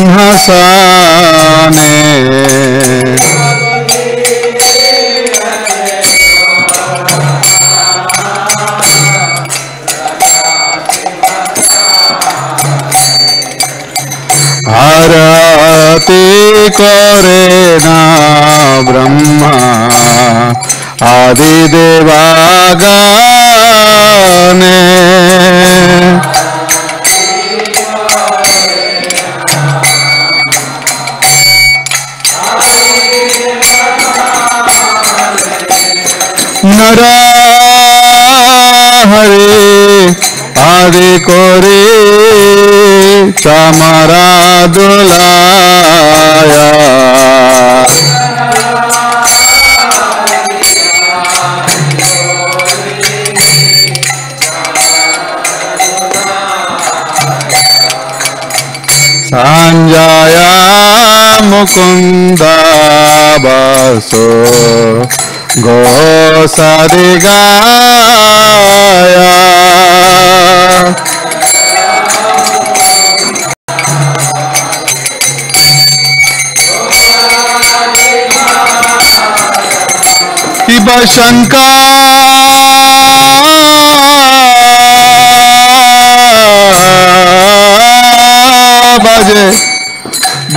सिंहासने आरती करे ना ब्रह्मा आदिदेवागणे नर हरे आदि करे चामरा दुलाया संजया मुकुंदा बसो गोसादि गाया शंका बाजे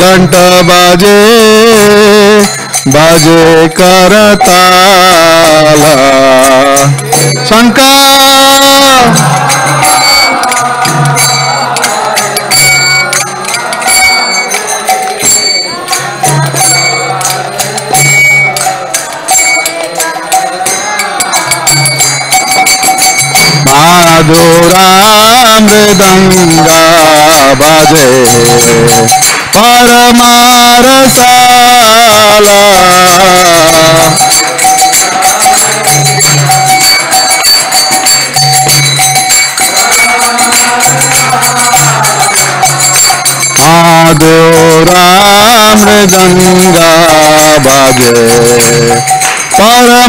घंटा बाजे बाजे करताला शंका माधुरा मृदंगा बाजे परमारसाला माधुरा मृदंगा बाजे परमारसाला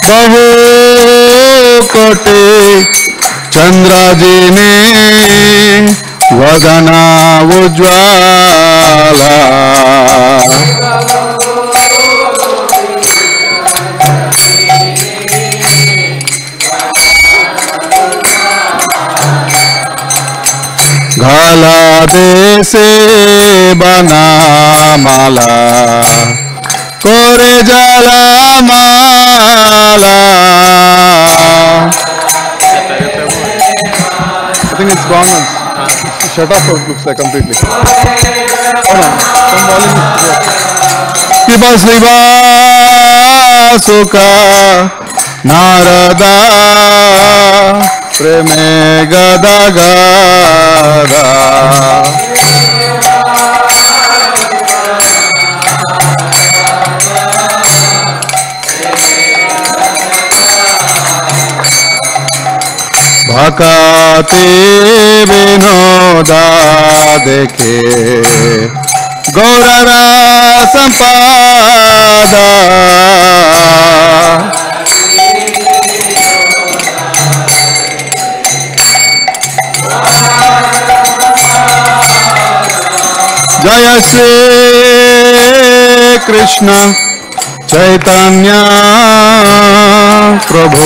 बहु कोटि चंद्र जी ने वदना उज्ज्वला घाला देसे बना माला कोरे जला माला I think it's gone once. Shut off, it looks like completely. Oh no, some volume is there. Kipa Sriva Sukha Narada Preme Gada Gada भकाते विनोदा देखे गौररा संपादा जय श्री कृष्ण चैतन्य प्रभु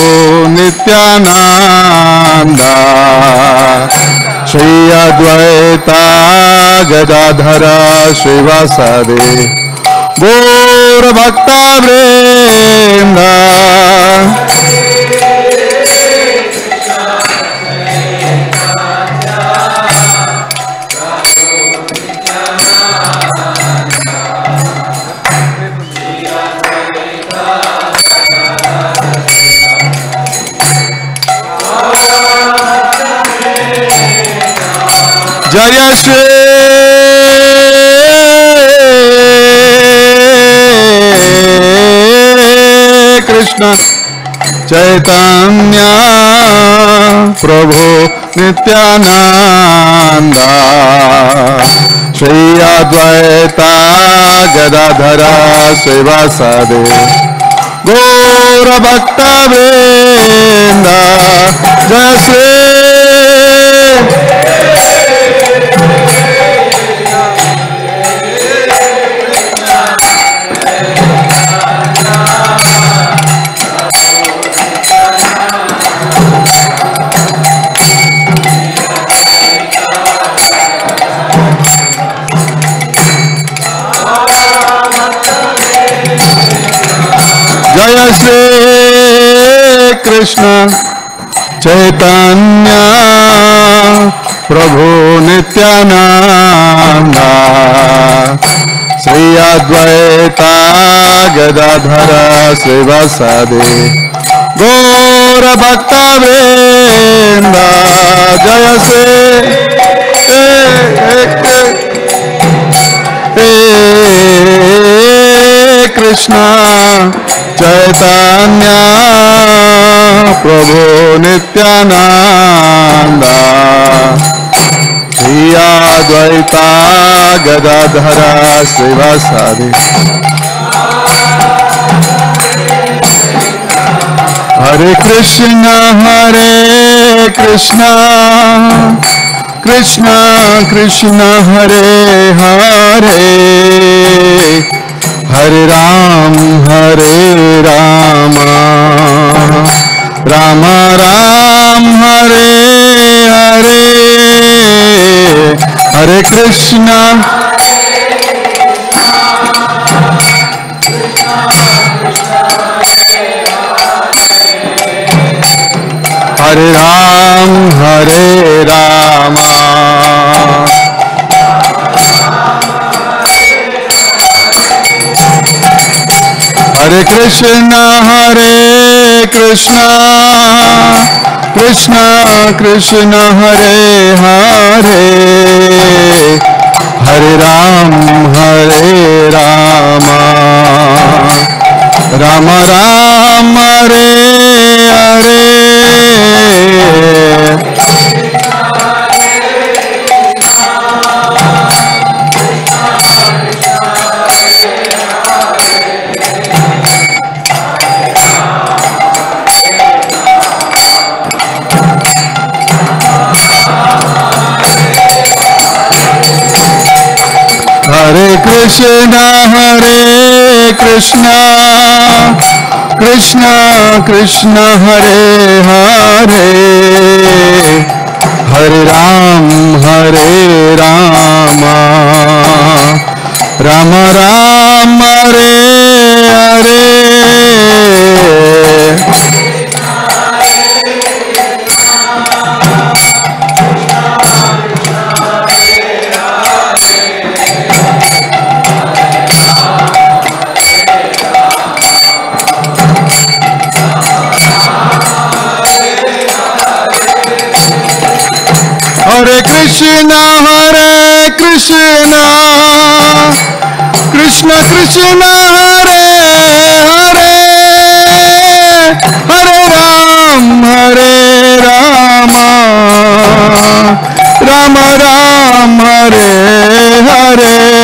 नित्यानंद श्री अद्वैता गदाधर श्रीवासदि गौर भक्ता वृंद जय श्री कृष्ण चैतन्य प्रभु Nityanand Shri Advaita Gadadhara Srivasade Gaura Bhakta Vrinda Jai Shri Jaya Shri Krishna Chaitanya Prabhu Nityananda Shri Advaita Gadadhara Srivasade Gaura Bhakta Vrinda Jaya Shri Krishna Chaitanya Prabhu Nityananda Shri Advaita Gadadhara Srivasade Hare Krishna Krishna Krishna Hare Hare Hare Ram Rama Ram Hare Hare Hare Krishna Hare Ram Hare Rama Hare Krishna Krishna Krishna Hare Hare Hare Ram Rama Ram Hare Hare Hare Krishna Krishna Krishna Hare Hare Hare Ram Rama Ram Hare Hare Hare Krishna Krishna Krishna Hare Hare Hare Ram Rama Ram Hare Hare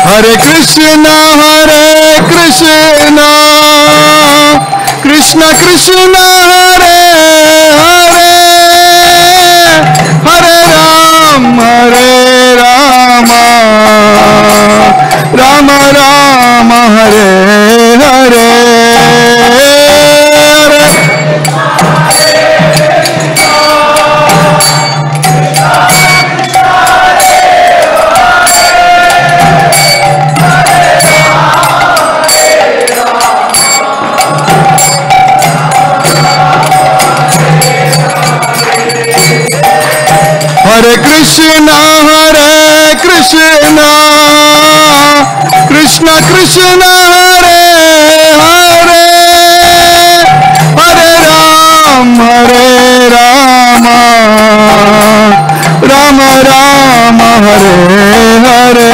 Hare Krishna Krishna Krishna Hare Hare Hare Ram Rama Ram Hare Hare Hare Krishna Krishna Krishna Hare Hare Hare Ram Rama Hare Hare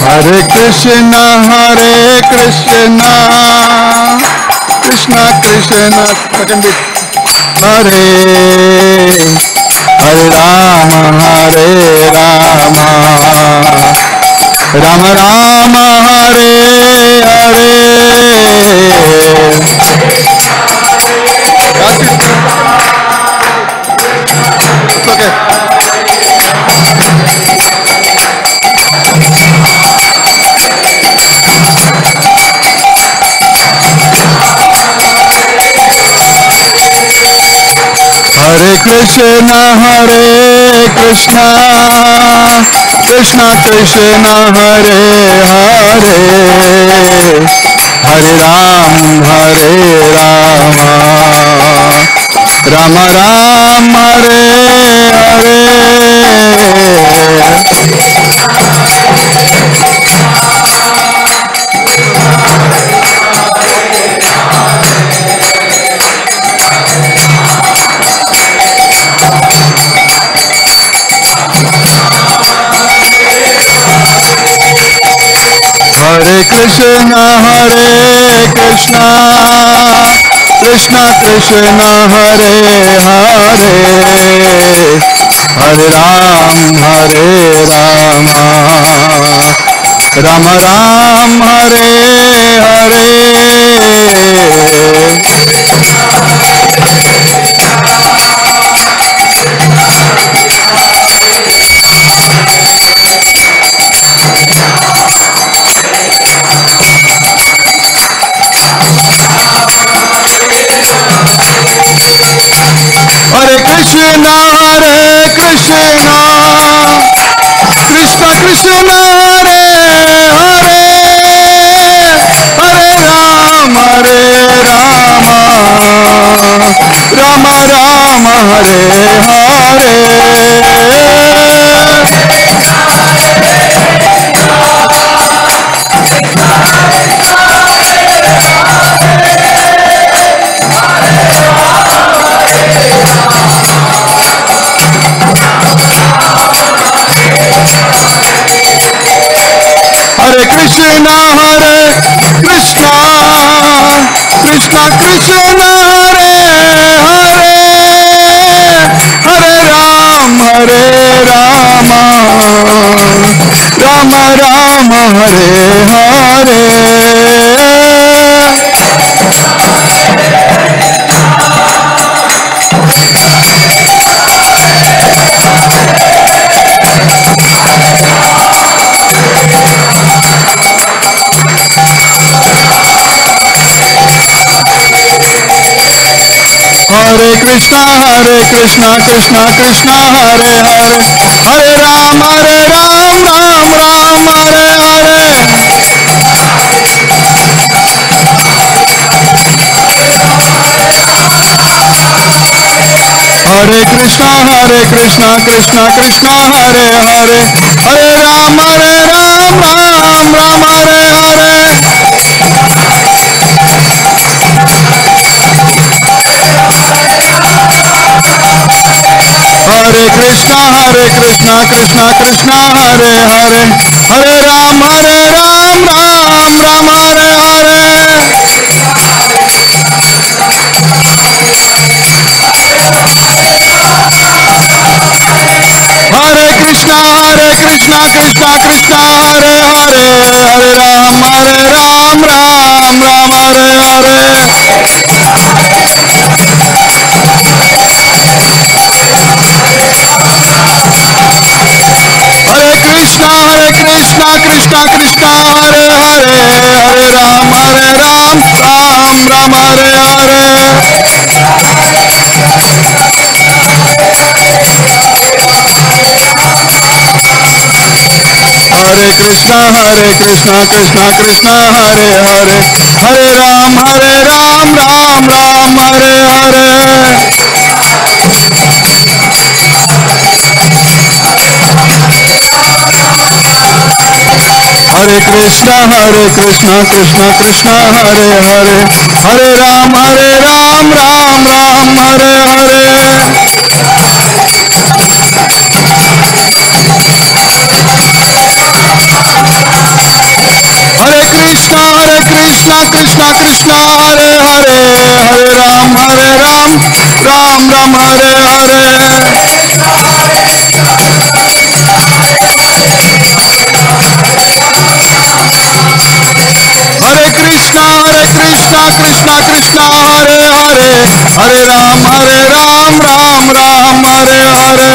Hare Krishna, Krishna Krishna, second bit. Hare Rama, Rama Rama, Hare Hare. It's okay. Hare Krishna, Krishna Krishna, Hare Hare. Hare Ram, Rama Ram, Hare Hare. Hare Krishna, Krishna Krishna, Hare Hare. Hare Ram, Rama Ram, Hare Hare. Hare Krishna, Krishna Krishna, Hare Hare. Hare Rama, Rama Rama, Hare Hare. Hare Krishna, Krishna Krishna, Hare Hare. Hare Rama, Rama Rama, Hare Hare. Hare Krishna, Krishna Krishna, Hare Hare. Hare Ram, Ram Ram, Hare Hare. Hare Krishna, Krishna Krishna, Hare Hare. Hare Ram, Ram Ram, Hare Hare. Hare Krishna, Krishna Krishna, Hare Hare. Hare Ram, Ram Ram, Hare Hare. Hare Krishna, Krishna Krishna, Hare Hare. Hare Ram, Ram Ram, Hare Hare. Hare Krishna, Krishna Krishna, Hare Hare. Hare Ram, Ram Ram, Hare Hare. Hare Krishna, Krishna Krishna, Hare Hare. Hare Ram, Ram Ram, Hare Krishna Krishna Krishna Hare Hare, Hare Ram Ram Ram Hare Hare. Hare Krishna Krishna Krishna Hare Hare, Hare Ram Ram Ram Hare Hare. Hare Krishna Krishna Krishna Hare Hare, Hare Ram Ram Hare Hare.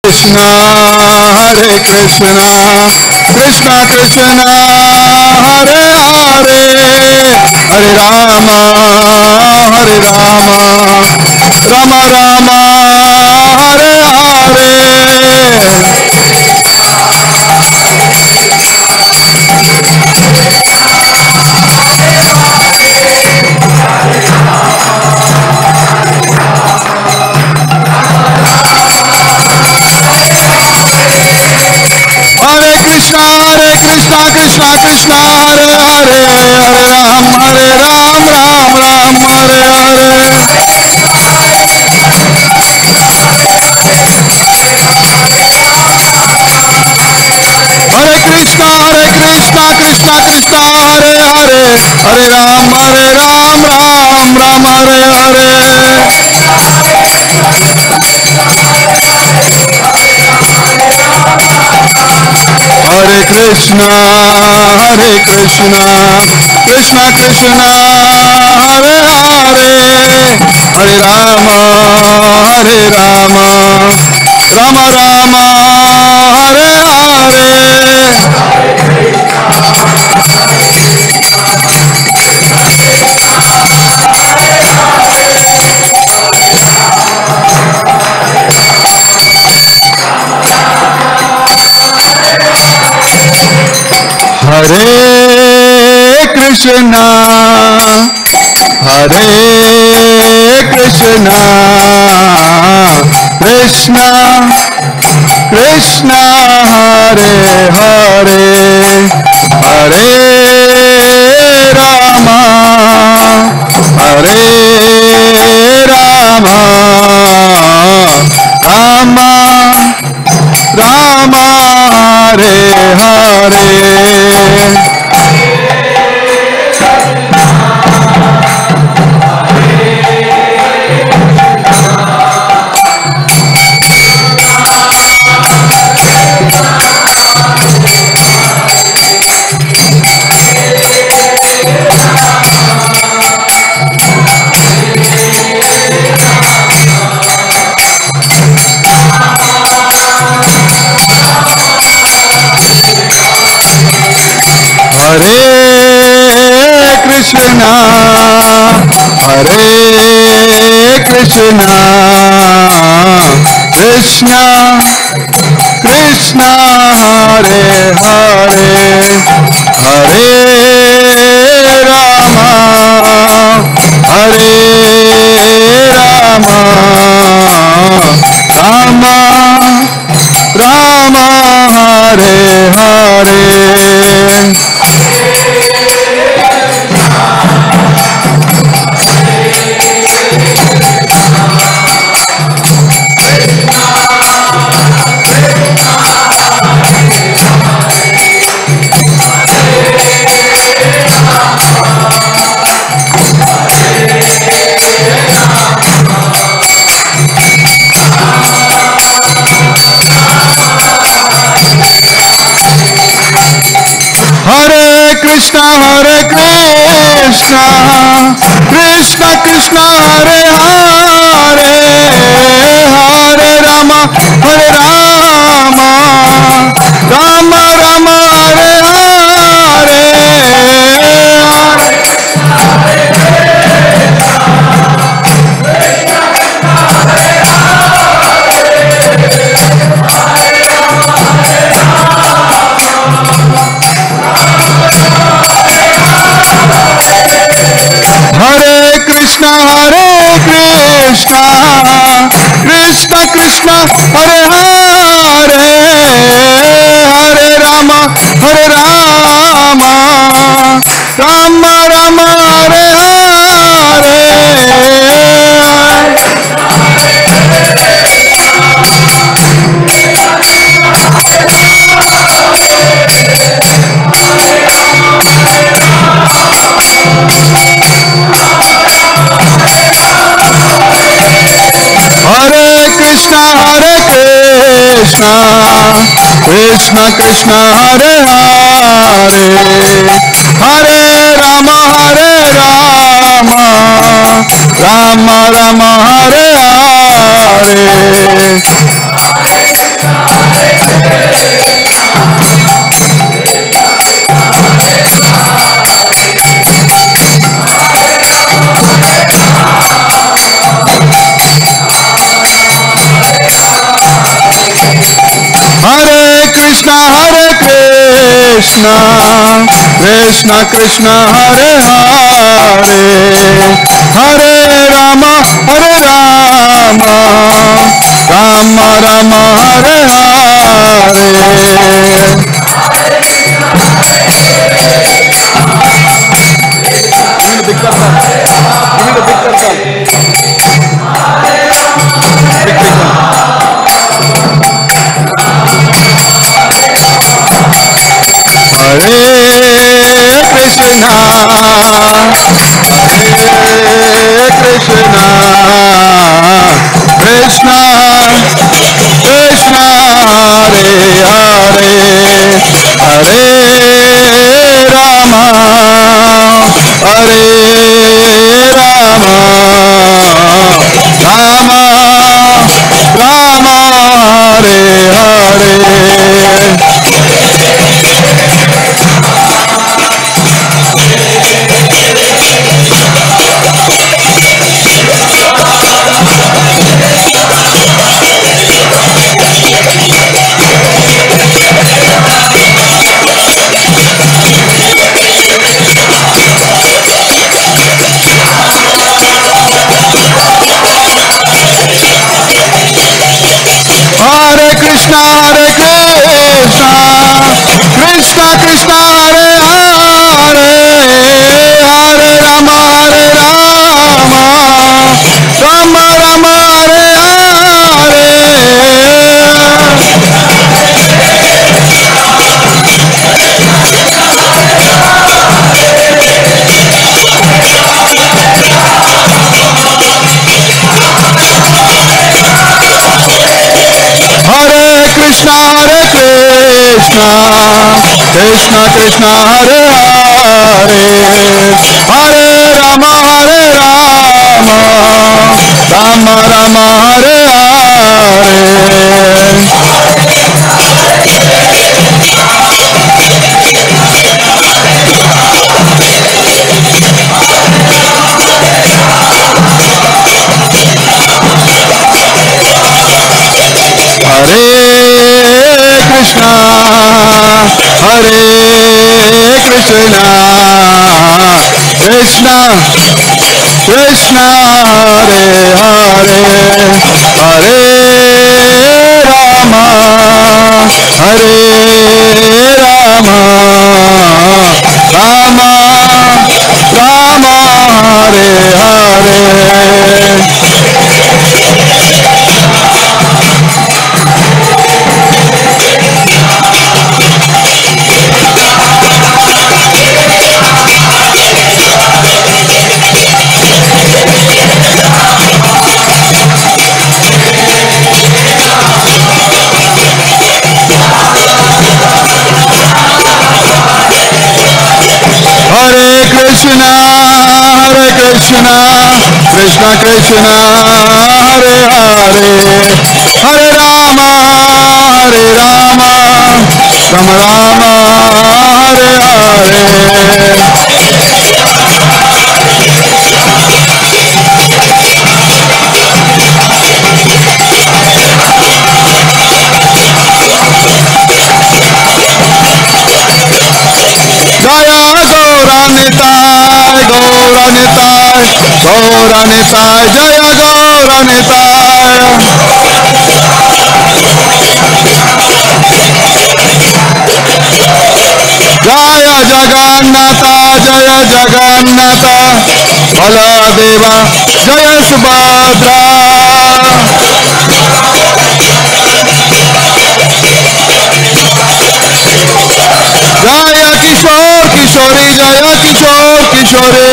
Krishna Hare Krishna Krishna Krishna Hare Hare, Hare Rama Rama Rama Hare Hare. Hare Krishna Krishna Krishna Hare Hare, Hare Ram Ram Hare Hare. Hare Krishna Krishna Krishna Hare Hare, Hare Ram Ram Hare Hare. Hare Krishna Krishna Krishna Hare Hare, Hare Rama Rama Rama Hare Hare. Hare Krishna Krishna Krishna Hare Hare, Hare Rama Rama Rama Hare Hare. Hare Krishna Krishna Krishna Hare Hare, Hare Rama Rama Rama Hare Hare. Hare Krishna Krishna Krishna Hare Hare, Hare Rama Rama Rama Hare Hare. Hare Krishna Krishna Krishna Hare Hare Hare Rama Hare Rama Rama Rama Hare Hare Hare Krishna Krishna Krishna Hare Hare Hare Rama Rama Rama Hare Hare Hare Krishna Krishna Krishna Hare Hare Hare Rama Rama Rama Hare Hare Hare Krishna Krishna Krishna Hare Hare Hare Rama Rama Rama Hare Hare Hare Krishna Krishna Krishna Hare Hare Hare Rama Rama Rama Hare Hare Hare Krishna Krishna Krishna Hare Hare Hare Rama Rama Rama Hare Hare Hare Krishna Krishna Krishna Hare Hare Hare Rama Rama Rama Hare Hare Hare Krishna Krishna Krishna Hare Hare Hare Rama Rama Rama Hare Hare Jaya Gaura Nitai Gauranitai, Jaya Gauranitai. Jaya Jagannatha, Jaya Jagannatha, Baladeva, Jaya Subhadra. Jaya Kishore, Kishori, Jaya Kishore, Kishore,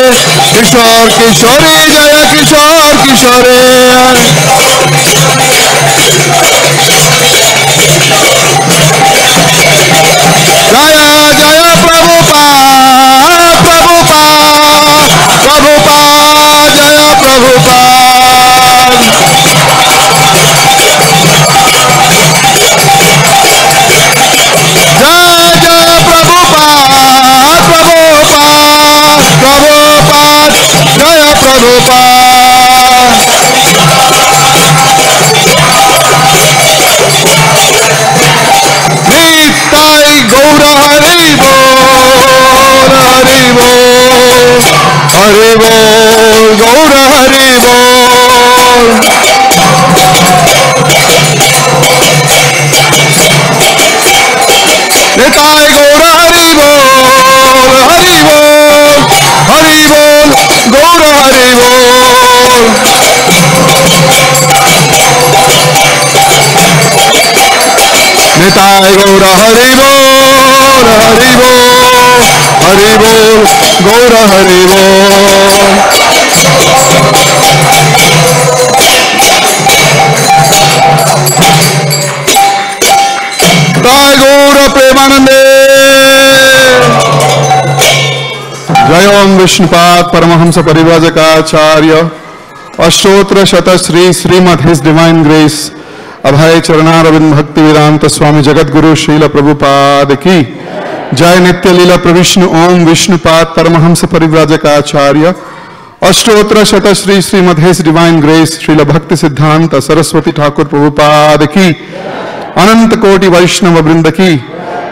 Kishore, Kishori, Jaya Kishore, Kishore. Jaya Jaya Prabhupada, Prabhupada, Prabhupada, Jaya Prabhupada. Jaya Jaya Prabhupada, Prabhupada, Prabhupada, Jaya Prabhupada. Nitai Gaura Hari Bol, Hari Bol, Hari Bol, Gaura Hari Bol. Nitai Gaura Hari Bol, Hari Bol, Hari Bol, Gaura Hari Bol. Nitai Gaura Hari Bol, Hari Bol, Hari Bol, Gaura Hari Bol. Nitai Gaura Premanande. Jai Om Vishnupad Paramahamsa Parivrajakaacharya Ashtotra Shata Shri Srimad His Divine Grace Abhay Charanaravin Bhakti Vedanta Swami Jagat Guru Srila Prabhupada ki Jai Nitya Leela Pravishnu Om Vishnupad Paramahamsa Parivrajakaacharya Ashtotra Shata Shri Srimad His Divine Grace Srila Bhakti Siddhanta Saraswati Thakur Prabhupada ki Anant Koti Vaishnava Vrinda ki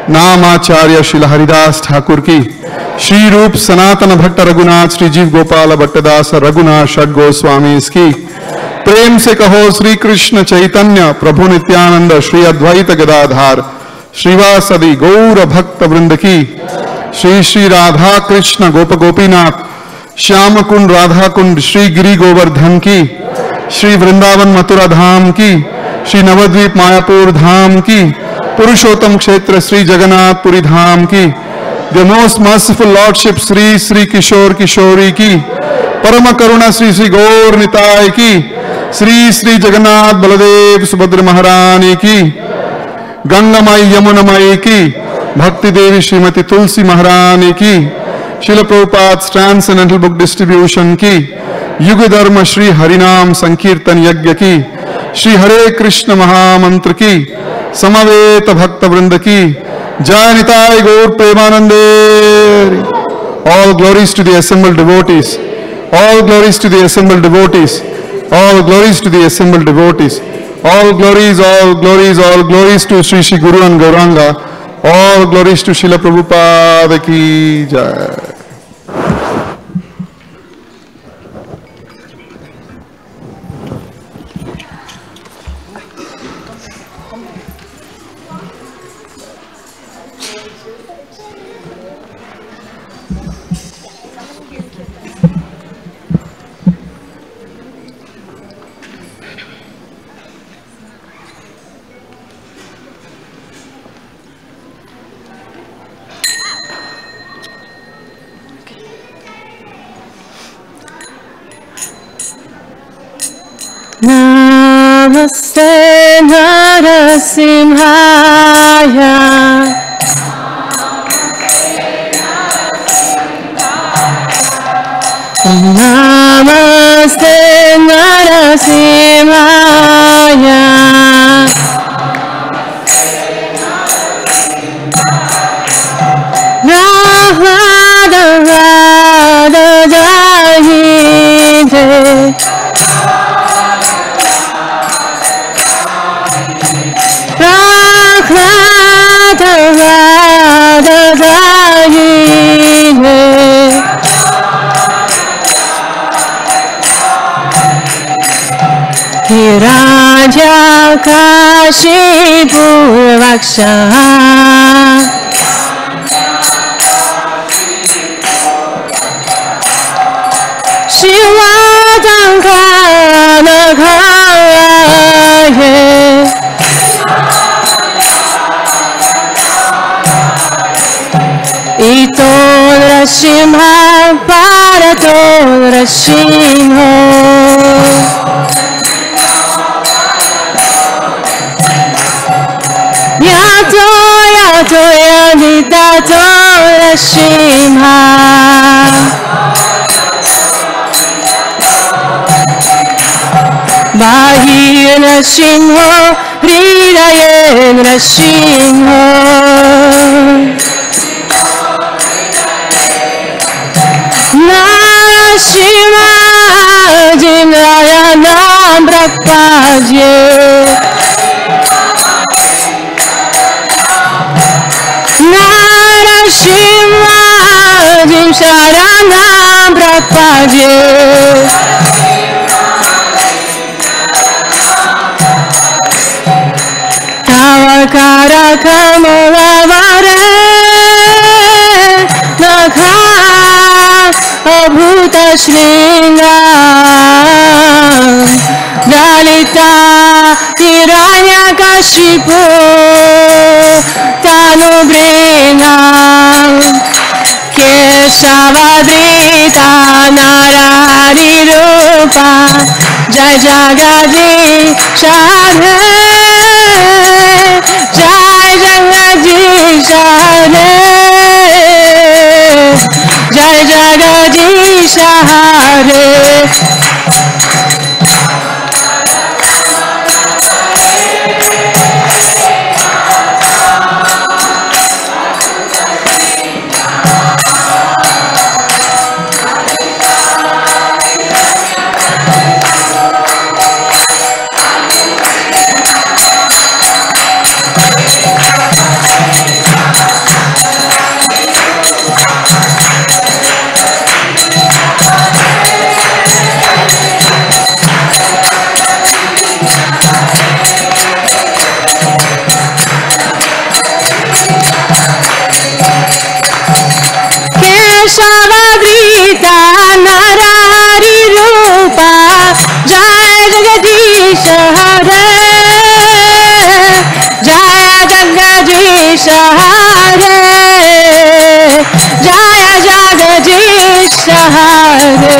Namacharya Srila Haridas Thakur ki Shri Rup Sanatana Bhatta Raghunath Shri Jeev Gopala Bhattadasa Raghunath Shad Goswami ki प्रेम से कहो श्री कृष्ण चैतन्य प्रभु नित्यानंद श्री अद्वैत गदाधार श्रीवासदि गौर भक्त वृंद की श्री श्री राधा कृष्ण गोप गोपीनाथ श्याम कुंड राधा कुंड श्री गिरि गोवर्धन की श्री वृंदावन मथुरा धाम की श्री नवद्वीप मायापुर धाम की पुरुषोत्तम क्षेत्र श्री जगन्नाथपुरी धाम की the most merciful lordship Shri Shri Kishore Kishori की परम करुणा श्री श्री गौर निताय की श्री श्री जगन्नाथ बलदेव सुभद्र महारानी की गंगामाई यमुनामाई की भक्ति देवी श्रीमती तुलसी महारानी की शिल प्रभुपाद ट्रांसेंडेंटल बुक डिस्ट्रीब्यूशन की युग धर्म श्री हरिनाम संकीर्तन यज्ञ की श्री हरे कृष्ण महामंत्र की समवेत भक्त वृंद की जय निताय गौर प्रेमानंदे. All glories to the assembled devotees. All glories to the assembled devotees. All glories to the assembled devotees. All glories, all glories, all glories to Sri Sri Guru and Gauranga. All glories to Srila Prabhupada ki jai. Namaste Narasimhaya. Namaste Narasimhaya. Radha Radha Jahite. Raja Kashi Purvaksha Ito Narasimha Parato Narasimha Yato Yato Yanidato Narasimha Bahir Narasimha Hridaye Narasimha Narasimha Jimrayanam Brahmaje Narasimha Jimsharanam Brahmaje Tavakara Kamalavare Nakha Abhuta Shringa Dalita Hiranya Kashipu Tanu Bringa Keshavadrita Narari Rupa Jai Jagadi Shadhe Jai Jagadi Shadhe Jai Jagadish Hare Keshavadrita Narari Rupa Jai Jagadish Hare Jai Jagadish Hare Jai Jagadish Hare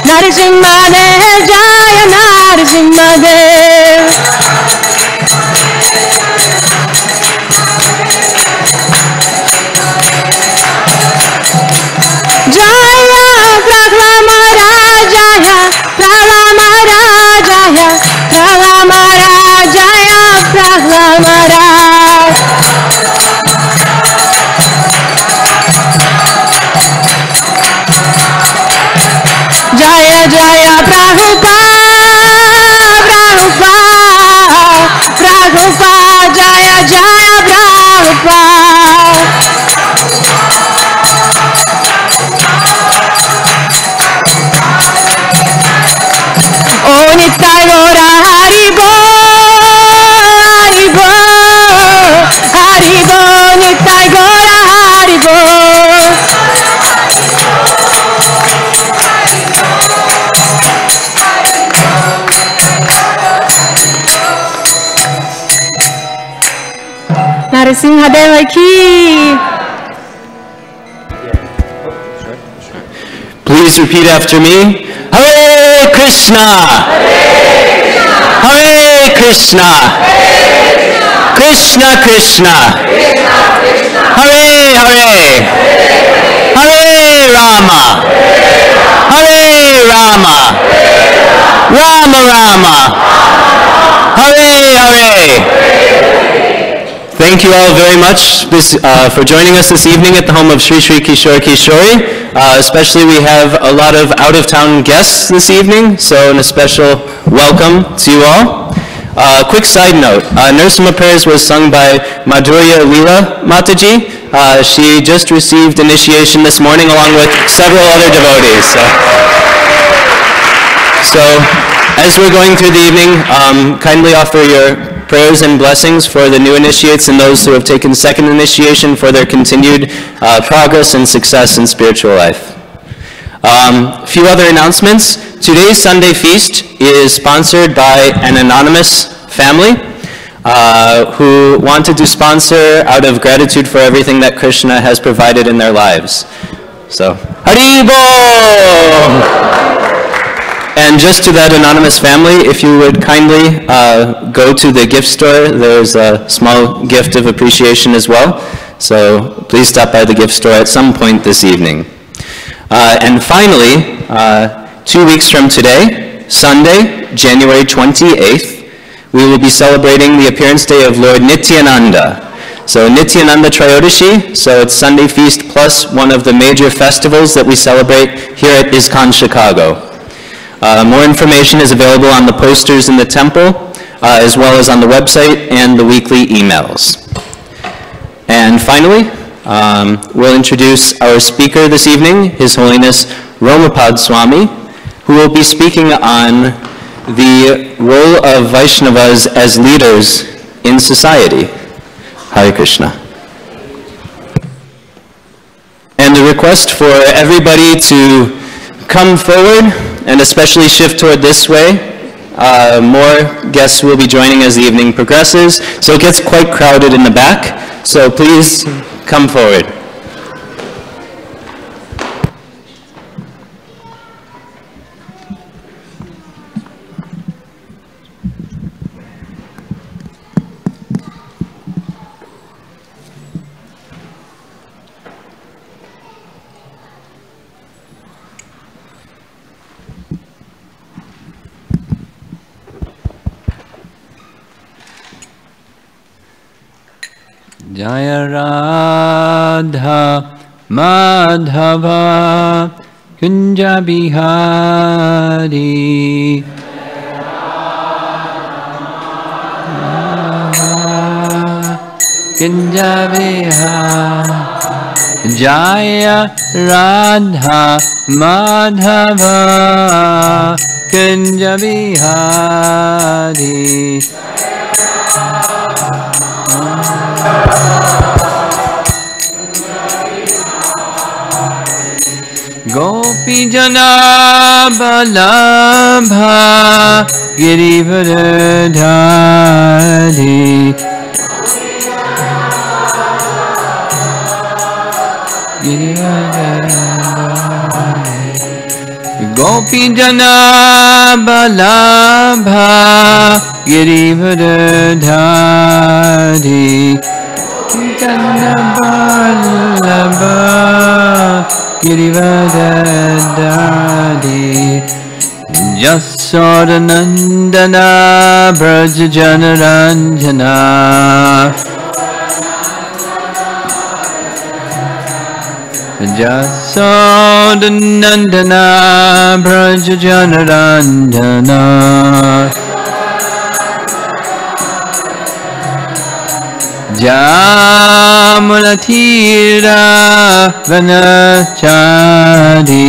Narasimha Dev Jaya Narasimha Dev Jaya Prahlama Rajaya Prahlama Rajaya Prahlama Rajaya Prahlama Rajaya Jaya Jaya Prabhupada Prabhupada Prabhupada Jaya Jaya Prabhupada Oh Nitai Gora Haribo Haribo Haribo Nitai Gora Haribo Narasimha Deva ki. Please repeat after me. Hare Krishna. Hare Krishna. Krishna Krishna. Hare Hare. Hare Rama. Hare Rama. Rama Rama. Hare Hare. Thank you all very much for joining us this evening at the home of Sri Sri Kishore Kishori. Especially we have a lot of out-of-town guests this evening, so a special welcome to you all. Quick side note, Narasimha prayers was sung by Madhurya Leela Mataji. She just received initiation this morning along with several other devotees. So as we're going through the evening, kindly offer your prayers and blessings for the new initiates and those who have taken second initiation for their continued progress and success in spiritual life. A few other announcements. Today's Sunday feast is sponsored by an anonymous family who wanted to sponsor out of gratitude for everything that Krishna has provided in their lives. So, Haribol! And just to that anonymous family, if you would kindly go to the gift store, there's a small gift of appreciation as well. So please stop by the gift store at some point this evening. And finally, 2 weeks from today, Sunday, January 28th, we will be celebrating the appearance day of Lord Nityananda. So Nityananda Trayodashi, so it's Sunday feast plus one of the major festivals that we celebrate here at ISKCON Chicago. More information is available on the posters in the temple, as well as on the website and the weekly emails. And finally, we'll introduce our speaker this evening, His Holiness Romapada Swami, who will be speaking on the role of Vaishnavas as leaders in society. Hare Krishna. And a request for everybody to come forward and especially shift toward this way. More guests will be joining as the evening progresses, so it gets quite crowded in the back, so please come forward. Jaya Radha Madhava Kunja Bihari Kunja Bihari Jaya Radha Madhava Kunja Bihari Gopi Jana Balabha Girivardhari Gopi Jana Balabha Girivardhari Jana Balabha Girivardhari Jasodanandana Brajajanaranjana Jasodanandana Brajajanaranjana Jamulathira Vanachari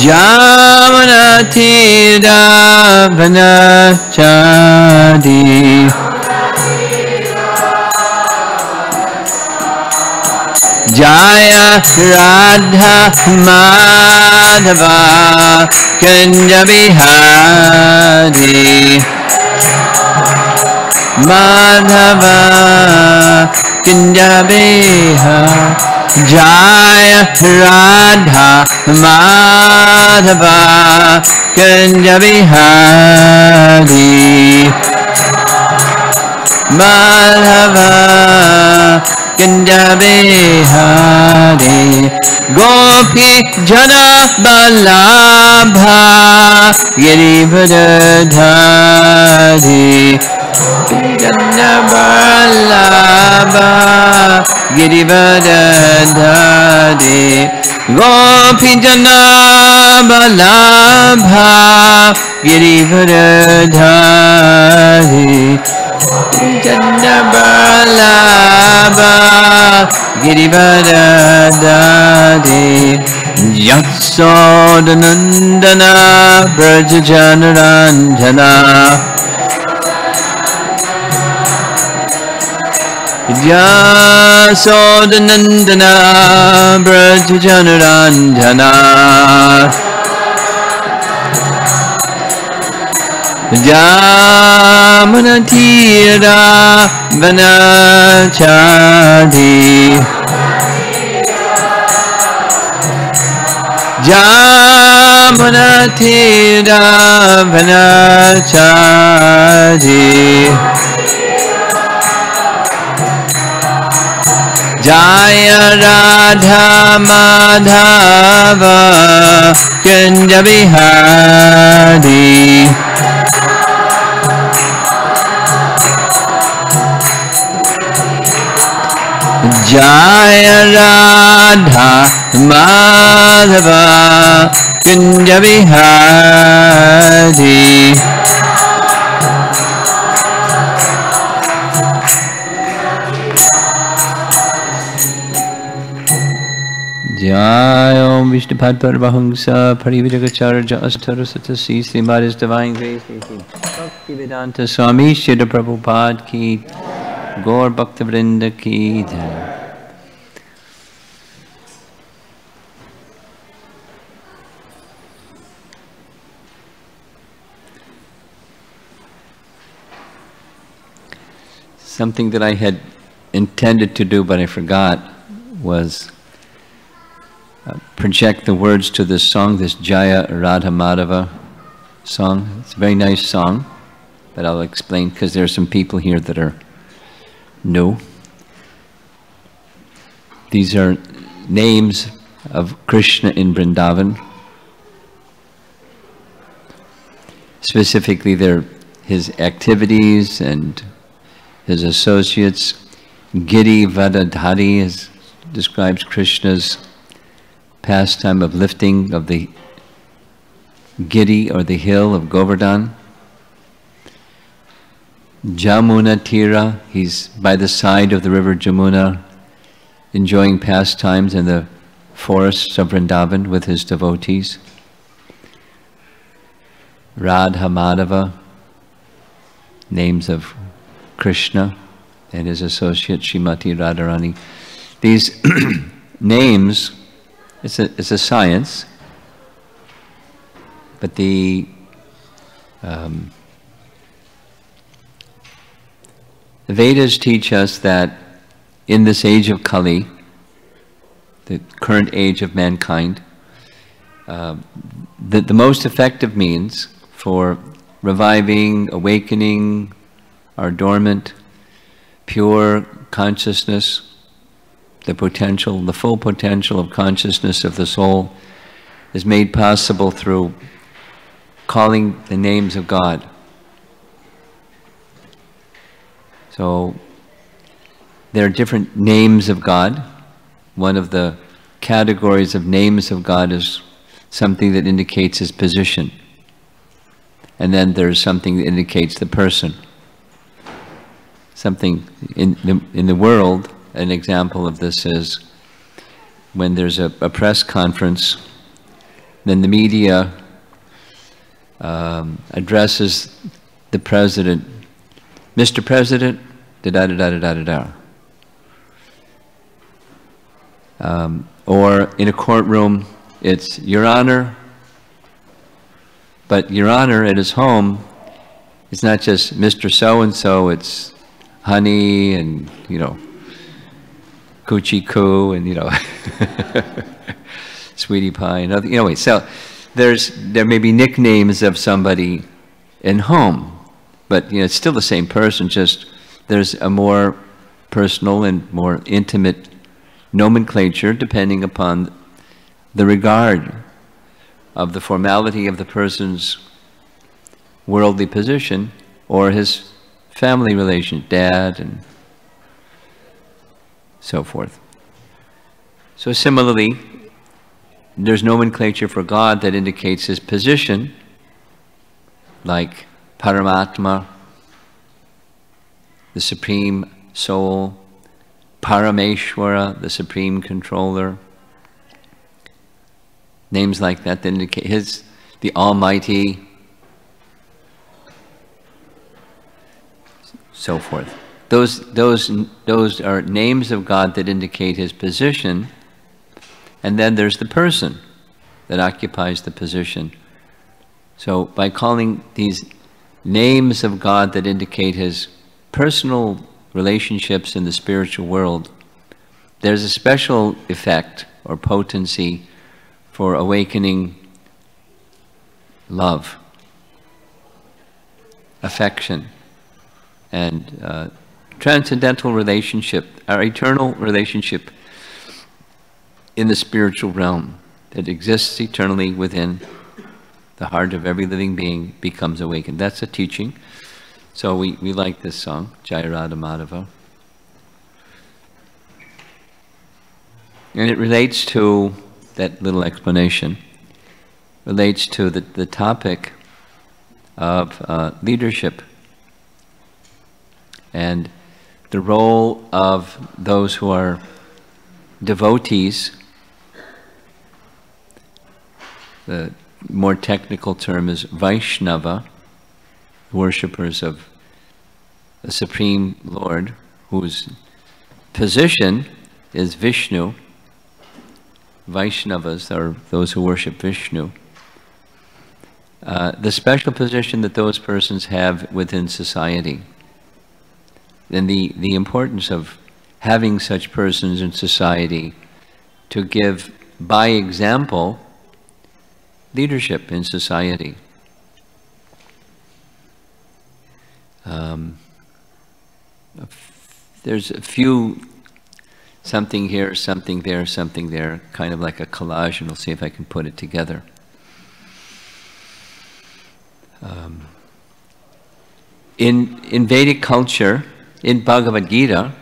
Jamulathira Vanachari Jaya Radha Madhava Kunja Bihari Madhava Kunja Bihari Jaya Radha Madhava Kunja Bihari Madhava Kunja Bihari Gopi Jana Balabha Girivardhari Jana Balabha Girivardhari Gopi Jana Balabha Girivardhari Jana Balabha Girivardhari Yasodhanandana Brajajanaranjana Yasodhanandana Brajajanaranjana Jamanatira Vanachadi Jamanatira Vanachadi Jaya Radha Madhava Kunja Bihari Jaya Radha Madhava Kunja Bihari Jai Om Vishnupad Paramahamsa Pariviragacharya Astarasata Sri Maris Divine Grace Bhaktivedanta Swami Srila Prabhupada Ki Gaur Bhakta Vrinda Ki Jai. Something that I had intended to do but I forgot was project the words to this song, this Jaya Radha Madhava song. It's a very nice song, but I'll explain because there are some people here that are new. These are names of Krishna in Vrindavan. Specifically, they're his activities and his associates. Giri Vadadhari describes Krishna's pastime of lifting of the Giri or the hill of Govardhan. Jamuna Tira, he's by the side of the river Jamuna, enjoying pastimes in the forests of Vrindavan with his devotees. Radha Madhava, names of Krishna and his associate Srimati Radharani. These names, it's a science, but the Vedas teach us that in this age of Kali, the current age of mankind, the most effective means for reviving, awakening our dormant, pure consciousness, the potential, the full potential of consciousness of the soul is made possible through calling the names of God. So there are different names of God. One of the categories of names of God is something that indicates his position. And then there's something that indicates the person. Something in the world, an example of this is when there's a press conference, then the media addresses the president, Mr. President, da-da-da-da-da-da-da. Or in a courtroom, it's Your Honor, but Your Honor at his home, it's not just Mr. So-and-so, it's honey and, you know, coochie coo and, you know, sweetie pie and other, anyway, so there may be nicknames of somebody in home, but, you know, it's still the same person, just there's a more personal and more intimate nomenclature depending upon the regard of the formality of the person's worldly position or his family relation, dad and so forth. So similarly, there's nomenclature for God that indicates his position, like Paramatma, the Supreme Soul, Parameshwara, the Supreme Controller. Names like that indicate the Almighty, so forth. Those are names of God that indicate his position, and then there's the person that occupies the position. So by calling these names of God that indicate his personal relationships in the spiritual world, there's a special effect or potency for awakening love, affection, and transcendental relationship, our eternal relationship in the spiritual realm that exists eternally within the heart of every living being becomes awakened. That's a teaching. So we like this song, Jaya Radha Madhava. And it relates to, that little explanation, relates to the topic of leadership and the role of those who are devotees. The more technical term is Vaishnava, worshippers of the Supreme Lord, whose position is Vishnu. Vaishnavas are those who worship Vishnu. The special position that those persons have within society, and the importance of having such persons in society to give, by example, leadership in society. There's a few, something here, something there, kind of like a collage, and we'll see if I can put it together. In Vedic culture, in Bhagavad Gita,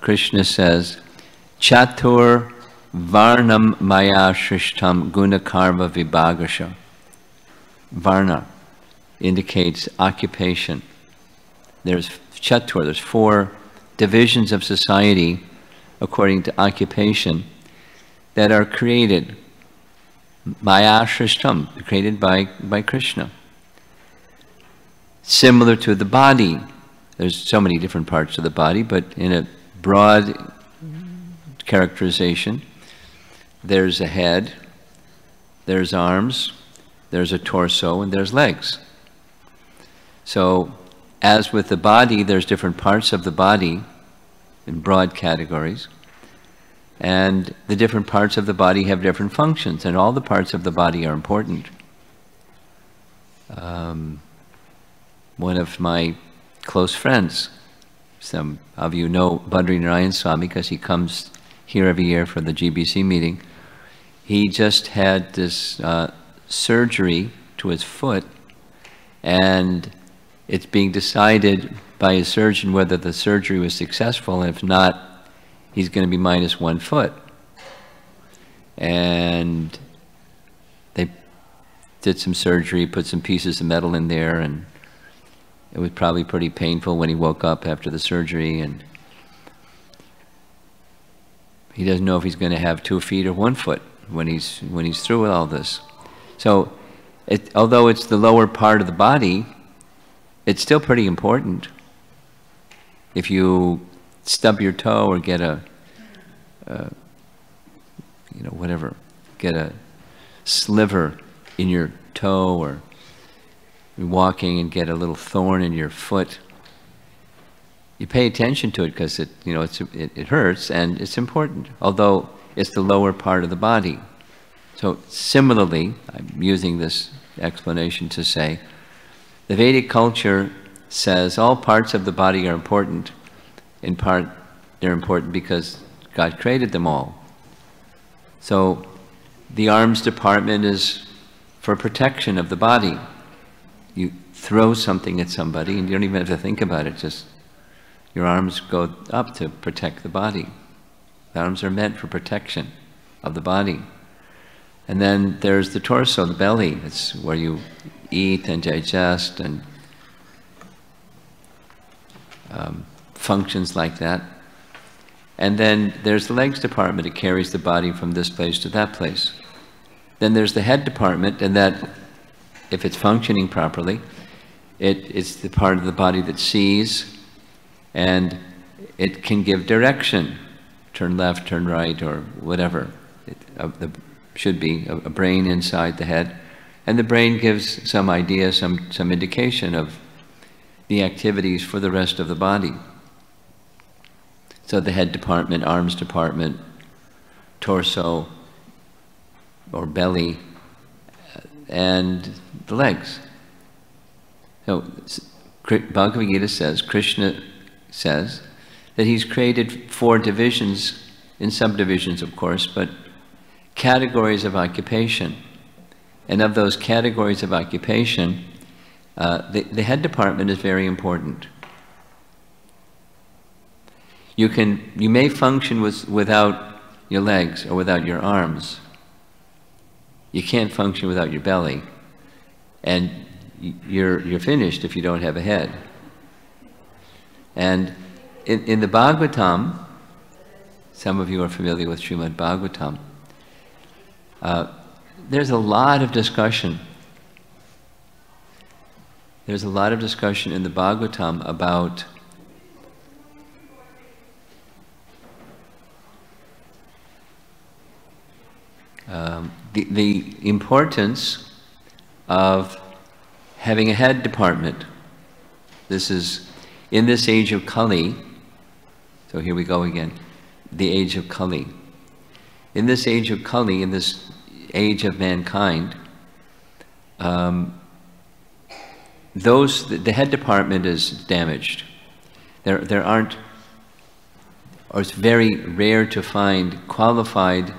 Krishna says, Chatur Varnam Maya Shrishtam Gunakarma Vibhagasha. Varna indicates occupation. There's Chatur, there's 4 divisions of society according to occupation that are created. Maya Shrishtam, created by Krishna. Similar to the body. There's so many different parts of the body, but in a broad characterization, there's a head, there's arms, there's a torso, and there's legs. So, as with the body, there's different parts of the body in broad categories, and the different parts of the body have different functions, and all the parts of the body are important. One of my close friends, some of you know Badrinarayan Swami because he comes here every year for the GBC meeting. He just had this surgery to his foot, and it's being decided by a surgeon whether the surgery was successful, and if not, he's going to be minus 1 foot. And they did some surgery, put some pieces of metal in there, and it was probably pretty painful when he woke up after the surgery, and he doesn't know if he's going to have 2 feet or 1 foot when he's through with all this. So, although it's the lower part of the body, it's still pretty important. If you stub your toe or get get a sliver in your toe, or you're walking and get a little thorn in your foot, you pay attention to it because it hurts and it's important, although it's the lower part of the body. So similarly, I'm using this explanation to say, the Vedic culture says all parts of the body are important. In part, they're important because God created them all. So The arms department is for protection of the body. You throw something at somebody and you don't even have to think about it, just your arms go up to protect the body. The arms are meant for protection of the body. And then there's the torso, the belly. It's where you eat and digest and functions like that. And then there's the legs department. It carries the body from this place to that place. Then there's the head department, and that, if it's functioning properly, it's the part of the body that sees, and it can give direction. Turn left, turn right, or whatever. There should be a brain inside the head. And the brain gives some idea, some indication of the activities for the rest of the body. So the head department, arms department, torso or belly, and the legs. So Bhagavad Gita says, Krishna says, that he's created 4 divisions, in subdivisions of course, but categories of occupation. And of those categories of occupation, the head department is very important. You may function without your legs or without your arms. You can't function without your belly, and you're finished if you don't have a head. And in the Bhagavatam, some of you are familiar with Srimad Bhagavatam, there's a lot of discussion. There's a lot of discussion in the Bhagavatam about the importance of having a head department. This is, in this age of Kali, so here we go again, the age of Kali. In this age of Kali, in this age of mankind, the head department is damaged. There aren't, or it's very rare to find qualified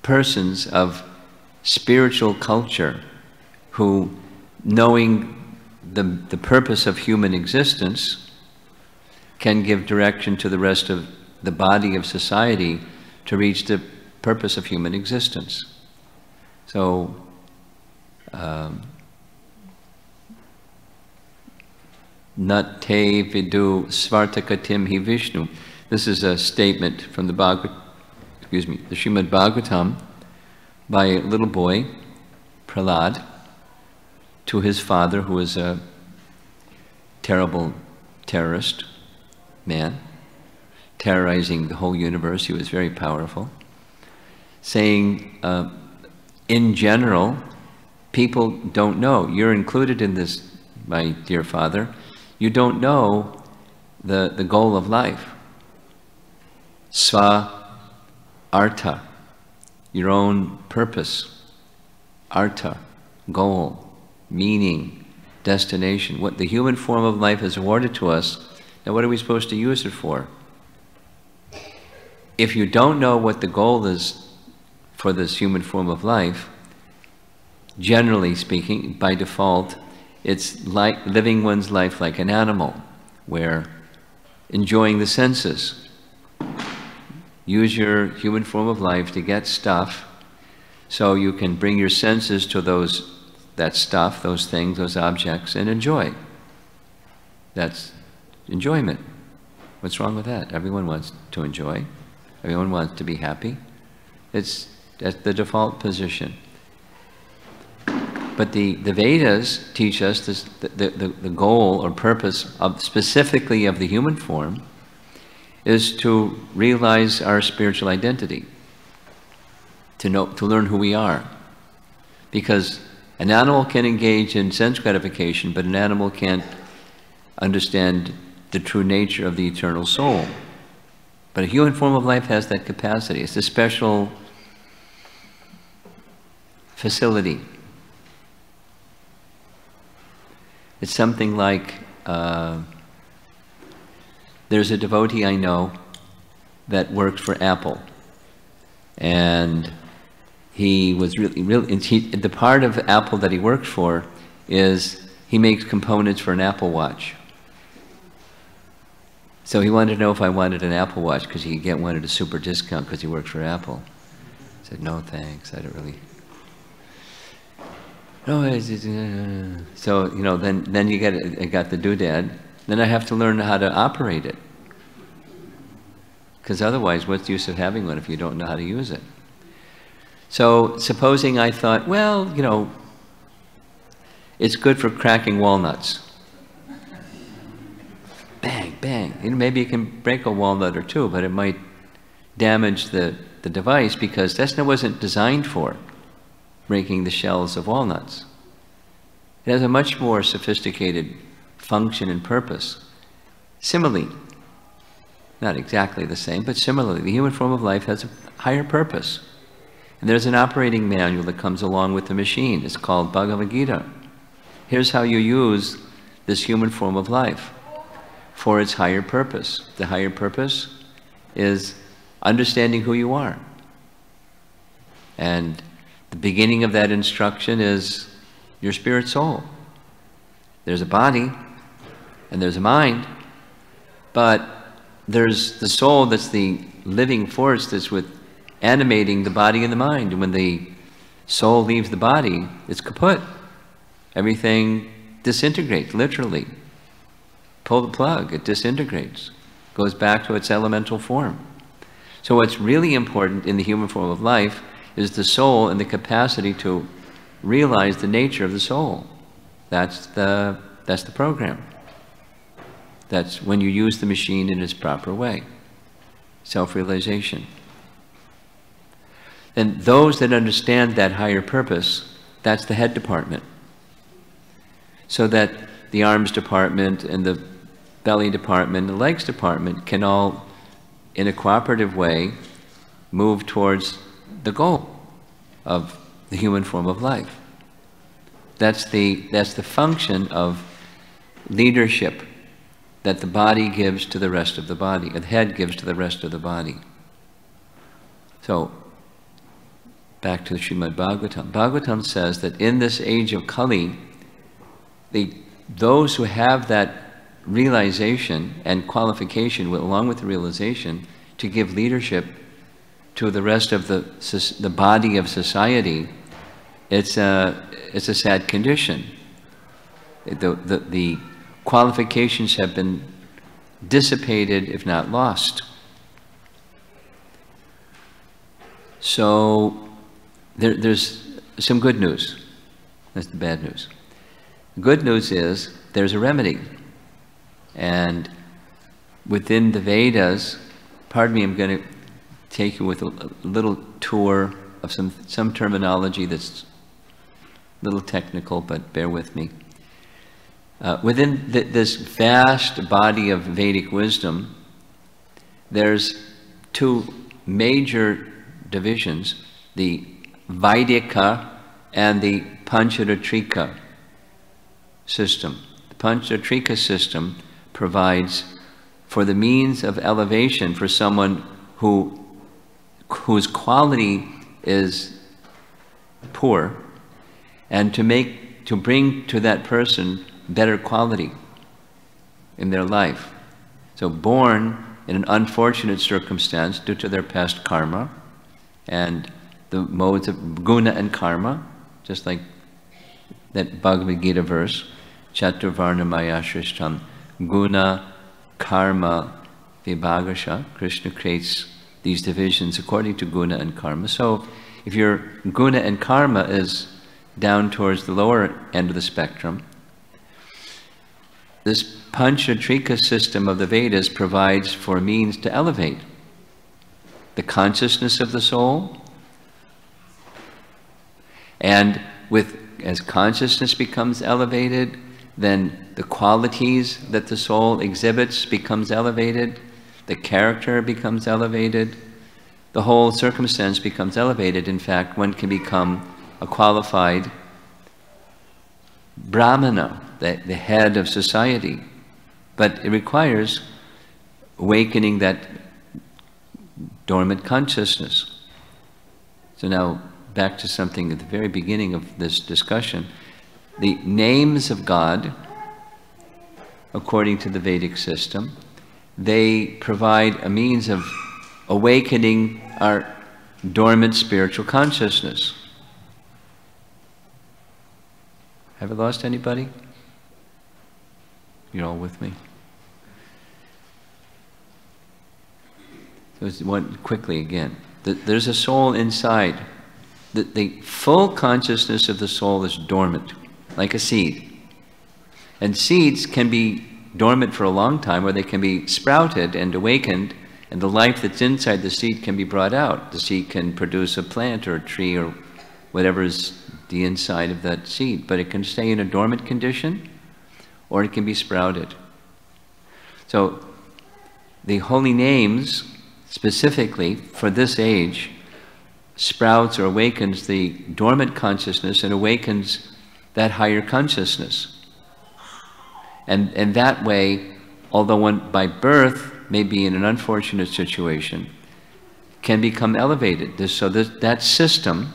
persons of spiritual culture who, knowing the purpose of human existence, can give direction to the rest of the body of society to reach the purpose of human existence. So, Nat te vidu svartakatim hi Vishnu. This is a statement from the Srimad Bhagavatam by a little boy, Prahlad, to his father, who was a terrible terrorist man, terrorizing the whole universe. He was very powerful, saying, in general, people don't know. You're included in this, my dear father. You don't know the goal of life. Sva artha, your own purpose. Artha, goal, meaning, destination. What the human form of life has awarded to us, and what are we supposed to use it for? If you don't know what the goal is for this human form of life, generally speaking, by default, it's like living one's life like an animal, where enjoying the senses. Use your human form of life to get stuff, so you can bring your senses to that stuff, those things, those objects, and enjoy. That's enjoyment. What's wrong with that? Everyone wants to enjoy. Everyone wants to be happy. That's the default position. But the Vedas teach us this, the goal or purpose of specifically of the human form is to realize our spiritual identity, to learn who we are. Because an animal can engage in sense gratification, but an animal can't understand the true nature of the eternal soul. But a human form of life has that capacity. It's a special facility. It's something like, there's a devotee I know that worked for Apple. And he was the part of Apple that he worked for is he makes components for an Apple Watch. So he wanted to know if I wanted an Apple Watch because he could get one at a super discount because he worked for Apple. I said, no thanks, I don't really. No, so, you know, then you I got the doodad. Then I have to learn how to operate it. Because otherwise, what's the use of having one if you don't know how to use it? So supposing I thought, well, you know, it's good for cracking walnuts. Bang, bang. You know, maybe you can break a walnut or two, but it might damage the device because that wasn't designed for breaking the shells of walnuts. It has a much more sophisticated function and purpose. Similarly, not exactly the same, but similarly, the human form of life has a higher purpose. And there's an operating manual that comes along with the machine. It's called Bhagavad Gita. Here's how you use this human form of life for its higher purpose. The higher purpose is understanding who you are. And the beginning of that instruction is your spirit soul. There's a body and there's a mind, but there's the soul that's the living force that's animating the body and the mind. And when the soul leaves the body, it's kaput. Everything disintegrates, literally. Pull the plug, it disintegrates. Goes back to its elemental form. So what's really important in the human form of life is the soul and the capacity to realize the nature of the soul. That's the program. That's when you use the machine in its proper way. Self-realization. And those that understand that higher purpose, that's the head department. So that the arms department and the belly department and the legs department can all, in a cooperative way, move towards the goal of the human form of life. That's the function of leadership that the body gives to the rest of the body, and the head gives to the rest of the body. So, back to the Srimad Bhagavatam. Bhagavatam says that in this age of Kali, those who have that realization and qualification, along with the realization, to give leadership to the rest of the body of society, it's a sad condition. The qualifications have been dissipated, if not lost. So there's some good news. That's the bad news. The good news is there's a remedy. And within the Vedas, pardon me, I'm going to take you with a little tour of some terminology that's a little technical, but bear with me. Within this vast body of Vedic wisdom, there's two major divisions, the Vaidika and the Pancharatrika system. The Pancharatrika system provides for the means of elevation for someone whose quality is poor, and to bring to that person better quality in their life. So born in an unfortunate circumstance due to their past karma and the modes of guna and karma, just like that Bhagavad Gita verse, Chaturvarna Maya Shrishtam, guna, karma, vibhagasha. Krishna creates these divisions according to guna and karma. So if your guna and karma is down towards the lower end of the spectrum, this Panchatrika system of the Vedas provides for means to elevate the consciousness of the soul, and as consciousness becomes elevated, then the qualities that the soul exhibits becomes elevated, the character becomes elevated, the whole circumstance becomes elevated. In fact, one can become a qualified Brahmana, the head of society. But it requires awakening that dormant consciousness. So now, back to something at the very beginning of this discussion. The names of God, according to the Vedic system, they provide a means of awakening our dormant spiritual consciousness. Have I lost anybody? You're all with me? So one quickly again. There's a soul inside. The full consciousness of the soul is dormant, like a seed. And seeds can be dormant for a long time, or they can be sprouted and awakened, and the life that's inside the seed can be brought out. The seed can produce a plant or a tree or whatever is the inside of that seed, but it can stay in a dormant condition, or it can be sprouted. So the holy names, specifically for this age, sprouts or awakens the dormant consciousness and awakens that higher consciousness. And that way, although one by birth may be in an unfortunate situation, can become elevated. That system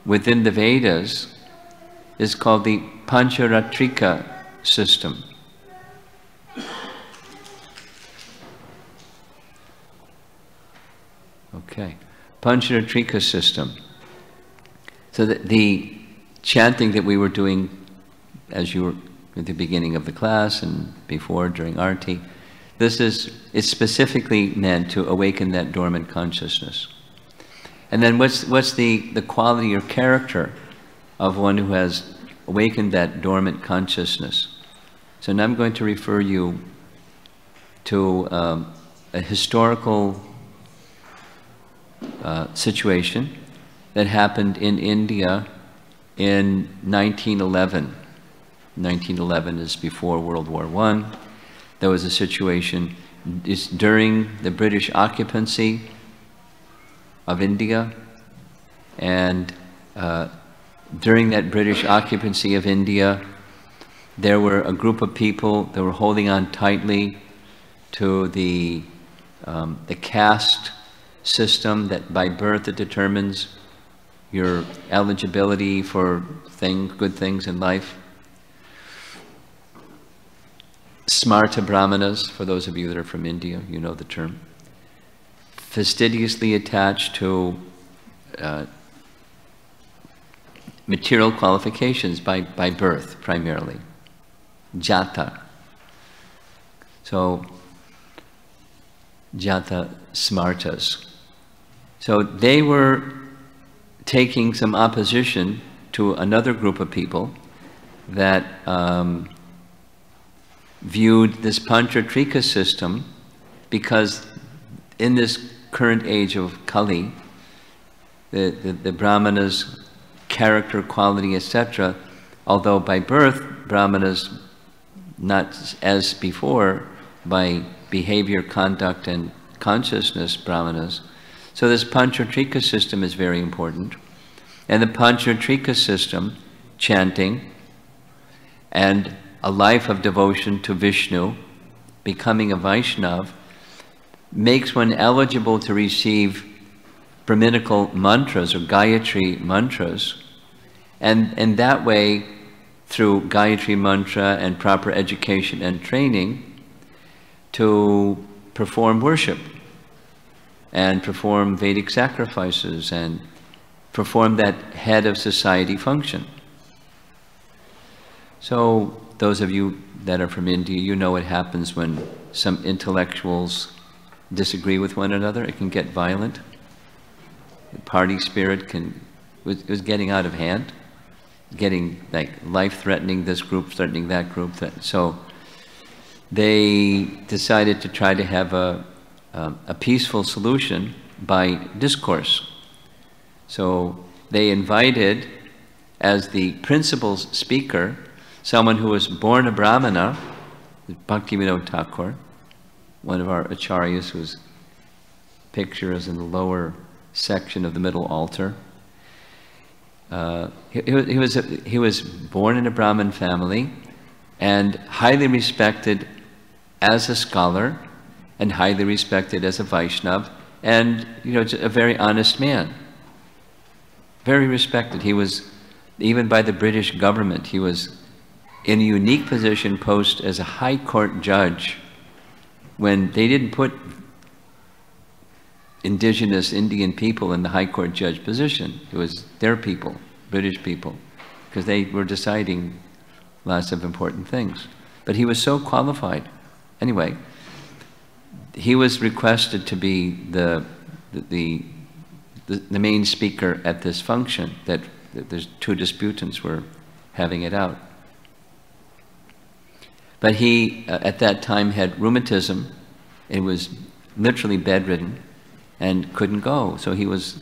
within the Vedas is called the Pancharatrika system. Okay, Pancharatrika system. So the chanting that we were doing as you were at the beginning of the class and before during Arti, this is specifically meant to awaken that dormant consciousness. And then what's the quality or character of one who has awakened that dormant consciousness? So now I'm going to refer you to a historical situation that happened in India in 1911. 1911 is before World War I. There was a situation during the British occupancy of India, and during that British occupancy of India, there were a group of people that were holding on tightly to the caste system that by birth it determines your eligibility for good things in life. Smarta Brahmanas, for those of you that are from India, you know the term. Fastidiously attached to material qualifications by birth, primarily. Jata. So, Jata Smartas. So they were taking some opposition to another group of people that viewed this Pancharatrika system, because in this current age of Kali, the Brahmanas' character, quality, etc., although by birth Brahmanas, not as before, by behavior, conduct, and consciousness Brahmanas. So this Pancharatrika system is very important. And the Pancharatrika system, chanting, and a life of devotion to Vishnu, becoming a Vaishnav, makes one eligible to receive Brahminical mantras or Gayatri mantras. And that way, through Gayatri mantra and proper education and training, to perform worship and perform Vedic sacrifices and perform that head of society function. So those of you that are from India, you know what happens when some intellectuals disagree with one another. It can get violent. The party spirit was getting out of hand, getting like life-threatening, this group threatening that group. So they decided to try to have a peaceful solution by discourse. So they invited, as the principal speaker, someone who was born a Brahmana, Bhaktivinoda Thakur, one of our acharyas, whose picture is in the lower section of the middle altar. He was born in a Brahmin family and highly respected as a scholar and highly respected as a Vaishnav, and a very honest man. very respected. He was, even by the British government, he was in a unique position post as a high court judge when they didn't put indigenous Indian people in the high court judge position. It was their people, British people, because they were deciding lots of important things. But he was so qualified. Anyway, he was requested to be the main speaker at this function that there's two disputants were having it out. But he, at that time, had rheumatism. It was literally bedridden and couldn't go. So he was,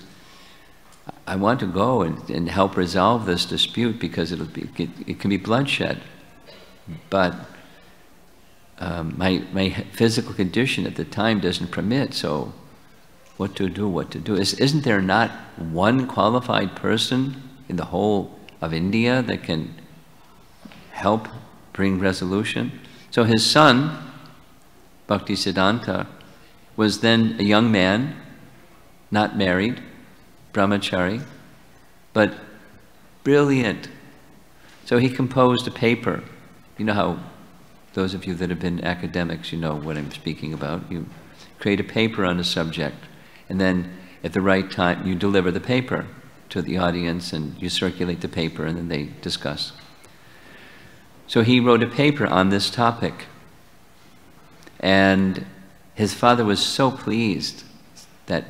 I want to go and help resolve this dispute because it can be bloodshed. But my physical condition at the time doesn't permit, so what to do? Isn't there not one qualified person in the whole of India that can help bring resolution? So his son, Bhaktisiddhanta, was then a young man, not married, brahmachari, but brilliant. So he composed a paper. You know how, those of you that have been academics, you know what I'm speaking about. You create a paper on a subject, and then at the right time, you deliver the paper to the audience, and you circulate the paper, and then they discuss. So he wrote a paper on this topic, and his father was so pleased that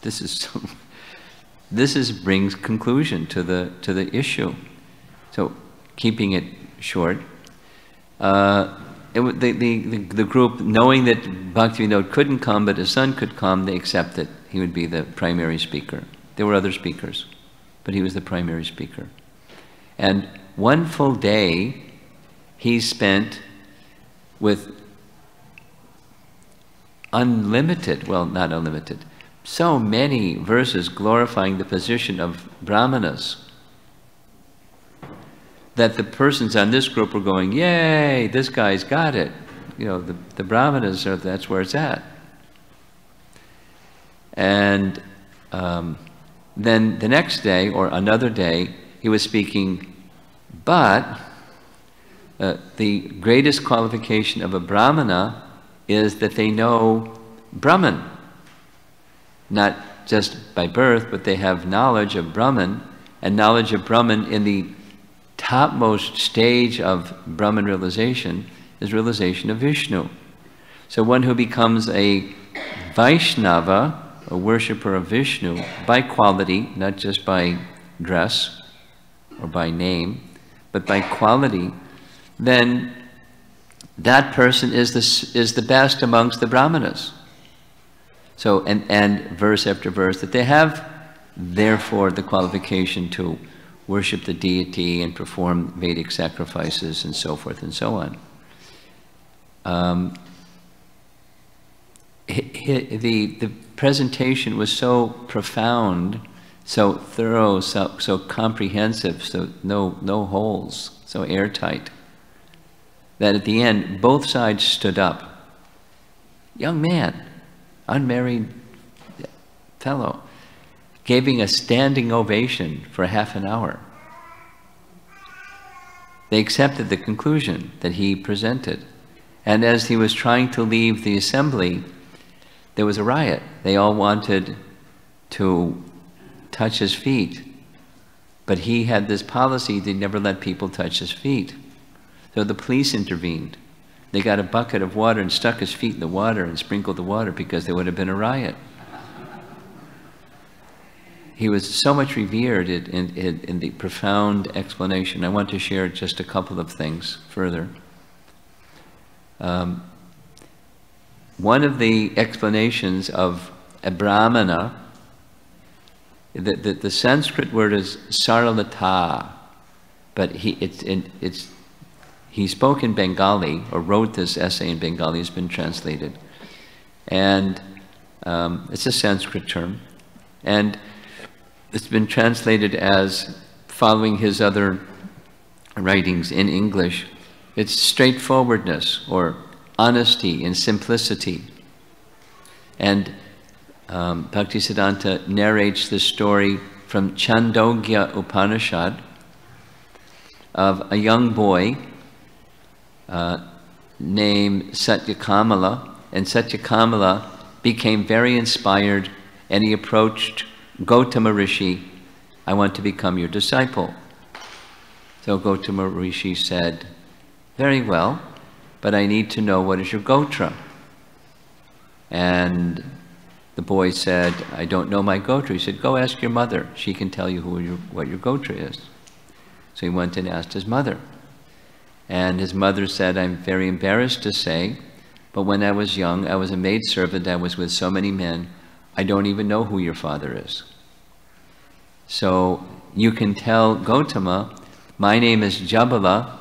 this brings conclusion to the issue. So, keeping it short, the group, knowing that Bhaktivinoda couldn't come, but his son could come, they accepted he would be the primary speaker. There were other speakers, but he was the primary speaker. And one full day he spent with unlimited, well, not unlimited, so many verses glorifying the position of brahmanas that the persons on this group were going, yay, this guy's got it. You know, the brahmanas, that's where it's at. And then the next day, or another day, he was speaking, but the greatest qualification of a brahmana is that they know Brahman. Not just by birth, but they have knowledge of Brahman, and knowledge of Brahman in the topmost stage of Brahman realization is realization of Vishnu. So one who becomes a Vaishnava, a worshipper of Vishnu, by quality, not just by dress or by name, but by quality, then that person is the best amongst the brahmanas. So, and verse after verse, that they have, therefore, the qualification to worship the deity and perform Vedic sacrifices and so forth and so on. The presentation was so profound, so thorough, so comprehensive, so no holes, so airtight, that at the end, both sides stood up. Young man, unmarried fellow, giving a standing ovation for half an hour. They accepted the conclusion that he presented. And as he was trying to leave the assembly, there was a riot. They all wanted to touch his feet. But he had this policy to never let people touch his feet. So the police intervened. They got a bucket of water and stuck his feet in the water and sprinkled the water because there would have been a riot. He was so much revered in the profound explanation. I want to share just a couple of things further. One of the explanations of a brahmana, the Sanskrit word is saralata, but he spoke in Bengali, or wrote this essay in Bengali. It's been translated. And it's a Sanskrit term. And it's been translated as, following his other writings in English, it's straightforwardness, or honesty and simplicity. And Bhaktisiddhanta narrates this story from Chandogya Upanishad of a young boy named Satyakamala, and Satyakamala became very inspired, and he approached Gautama Rishi, I want to become your disciple. So Gautama Rishi said, very well, but I need to know what is your Gotra. And the boy said, I don't know my Gotra. He said, go ask your mother. She can tell you what your Gotra is. So he went and asked his mother. And his mother said, I'm very embarrassed to say, but when I was young, I was a maidservant. I was with so many men. I don't even know who your father is. So you can tell Gautama, my name is Jabala,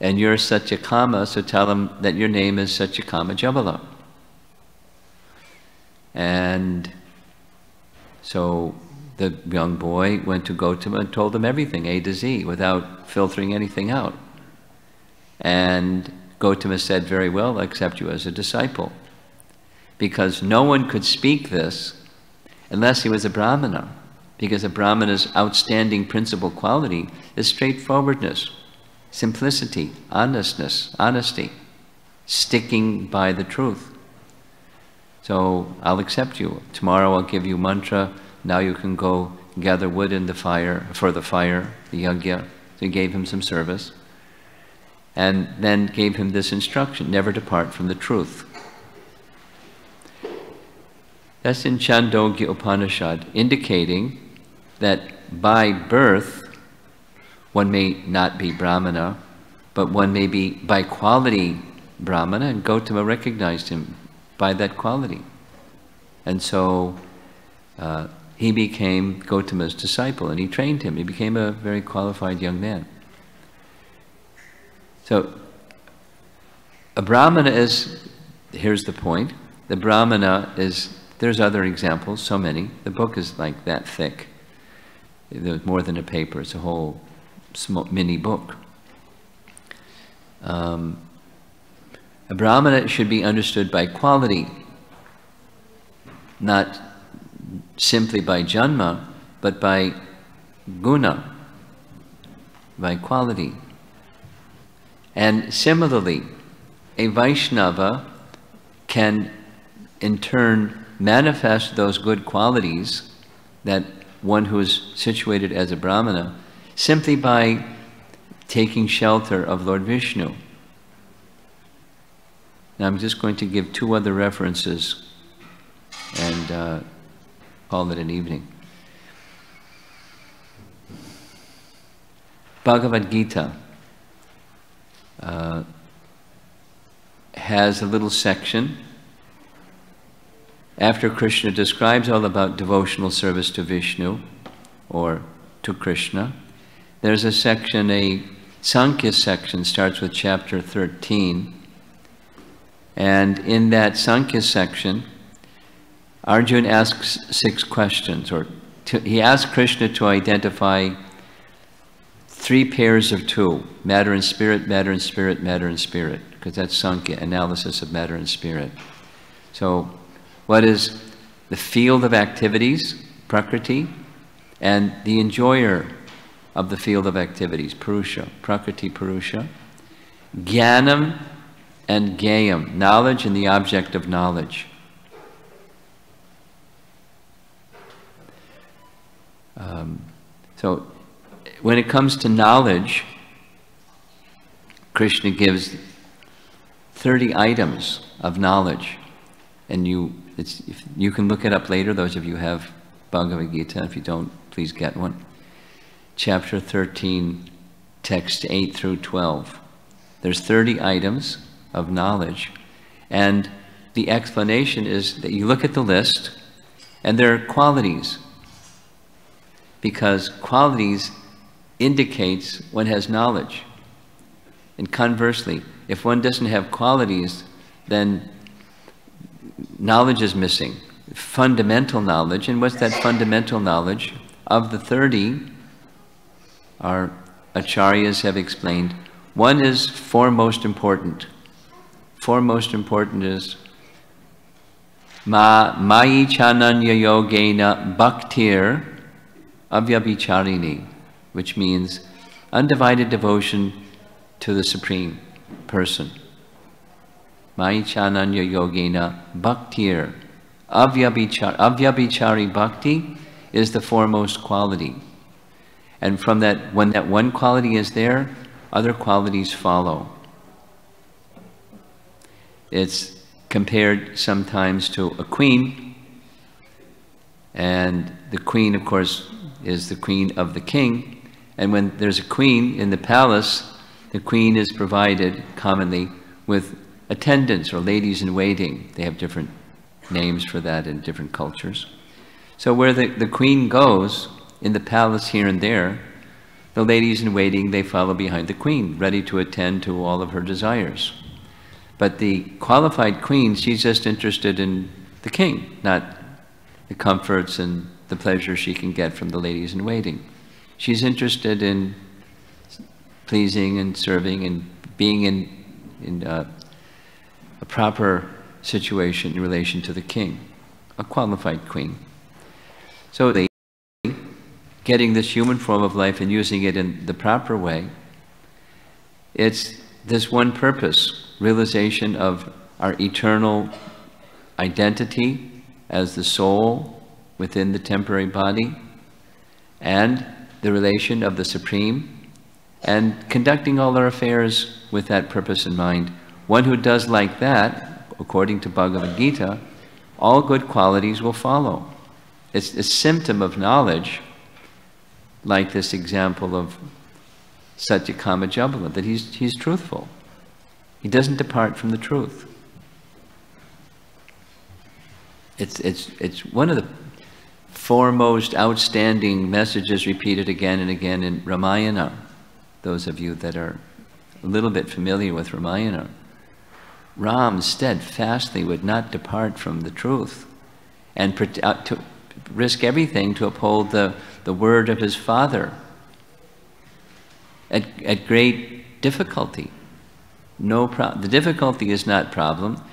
and you're Satyakama, so tell him that your name is Satyakama Jabala. And so the young boy went to Gautama and told him everything, A to Z, without filtering anything out. And Gautama said, very well, I'll accept you as a disciple. Because no one could speak this unless he was a Brahmana. Because a Brahmana's outstanding principal quality is straightforwardness, simplicity, honesty, sticking by the truth. So I'll accept you. Tomorrow I'll give you mantra. Now you can go gather wood in the fire, for the fire, the yajna. So he gave him some service. And then gave him this instruction, never depart from the truth. That's in Chandogya Upanishad, indicating that by birth, one may not be Brahmana, but one may be by quality Brahmana, and Gautama recognized him by that quality. And so he became Gautama's disciple, and he trained him. He became a very qualified young man. So a Brahmana is, here's the point, the Brahmana is, there's other examples, so many. The book is like that thick. There's more than a paper, it's a whole small, mini book. A Brahmana should be understood by quality, not simply by janma, but by guna, by quality. And similarly, a Vaishnava can in turn manifest those good qualities that one who is situated as a Brahmana simply by taking shelter of Lord Vishnu. Now I'm just going to give two other references and call it an evening. Bhagavad Gita has a little section after Krishna describes all about devotional service to Vishnu or to Krishna. There's a section, a Sankhya section, starts with chapter 13. And in that Sankhya section, Arjuna asks 6 questions, or he asks Krishna to identify 3 pairs of 2, matter and spirit, matter and spirit, matter and spirit, because that's Sankhya, analysis of matter and spirit. So what is the field of activities, Prakriti, and the enjoyer of the field of activities, Purusha, Prakriti, Purusha, Jnanam and Gayam, knowledge and the object of knowledge. So when it comes to knowledge, Krishna gives 30 items of knowledge, and you can look it up later, those of you who have Bhagavad Gita. If you don't, please get one. Chapter 13, text 8 through 12. There's 30 items of knowledge, and the explanation is that you look at the list, and there are qualities, because qualities indicates one has knowledge. And conversely, if one doesn't have qualities, then knowledge is missing. Fundamental knowledge. And what's that fundamental knowledge? Of the 30, our acharyas have explained, one is foremost important. Foremost important is Mayi Chananya Yogena Bhaktir avyabhicharini, which means undivided devotion to the Supreme Person. Maichananya yogena bhaktir. Avyabhichari bhakti is the foremost quality. And from that, when that one quality is there, other qualities follow. It's compared sometimes to a queen, and the queen, of course, is the queen of the king. And when there's a queen in the palace, the queen is provided commonly with attendants or ladies in waiting. They have different names for that in different cultures. So where the queen goes, in the palace here and there, the ladies in waiting, they follow behind the queen, ready to attend to all of her desires. But the qualified queen, she's just interested in the king, not the comforts and the pleasure she can get from the ladies in waiting. She's interested in pleasing and serving and being in a proper situation in relation to the king, a qualified queen. So they getting this human form of life and using it in the proper way, it's this one purpose, realization of our eternal identity as the soul within the temporary body, and the relation of the Supreme, and conducting all our affairs with that purpose in mind. One who does like that, according to Bhagavad Gita, all good qualities will follow. It's a symptom of knowledge, like this example of Satyakama Jabala, that he's truthful. He doesn't depart from the truth. It's one of the foremost outstanding messages repeated again and again in Ramayana. Those of you that are a little bit familiar with Ramayana, Ram steadfastly would not depart from the truth and to risk everything to uphold the word of his father at great difficulty. The difficulty is not problem.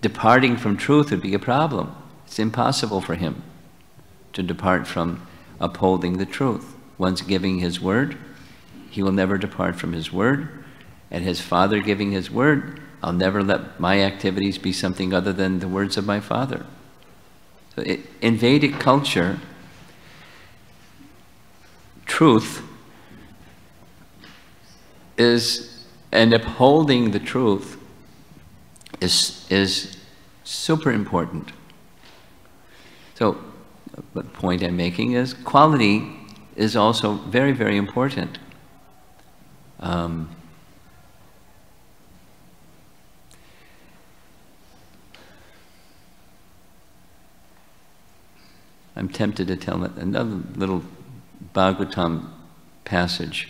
Departing from truth would be a problem. It's impossible for him to depart from upholding the truth. Once giving his word, he will never depart from his word. And his father giving his word, I'll never let my activities be something other than the words of my father. So in Vedic culture, truth is, and upholding the truth is super important. So the point I'm making is quality is also very, very important. I'm tempted to tell another little Bhagavatam passage.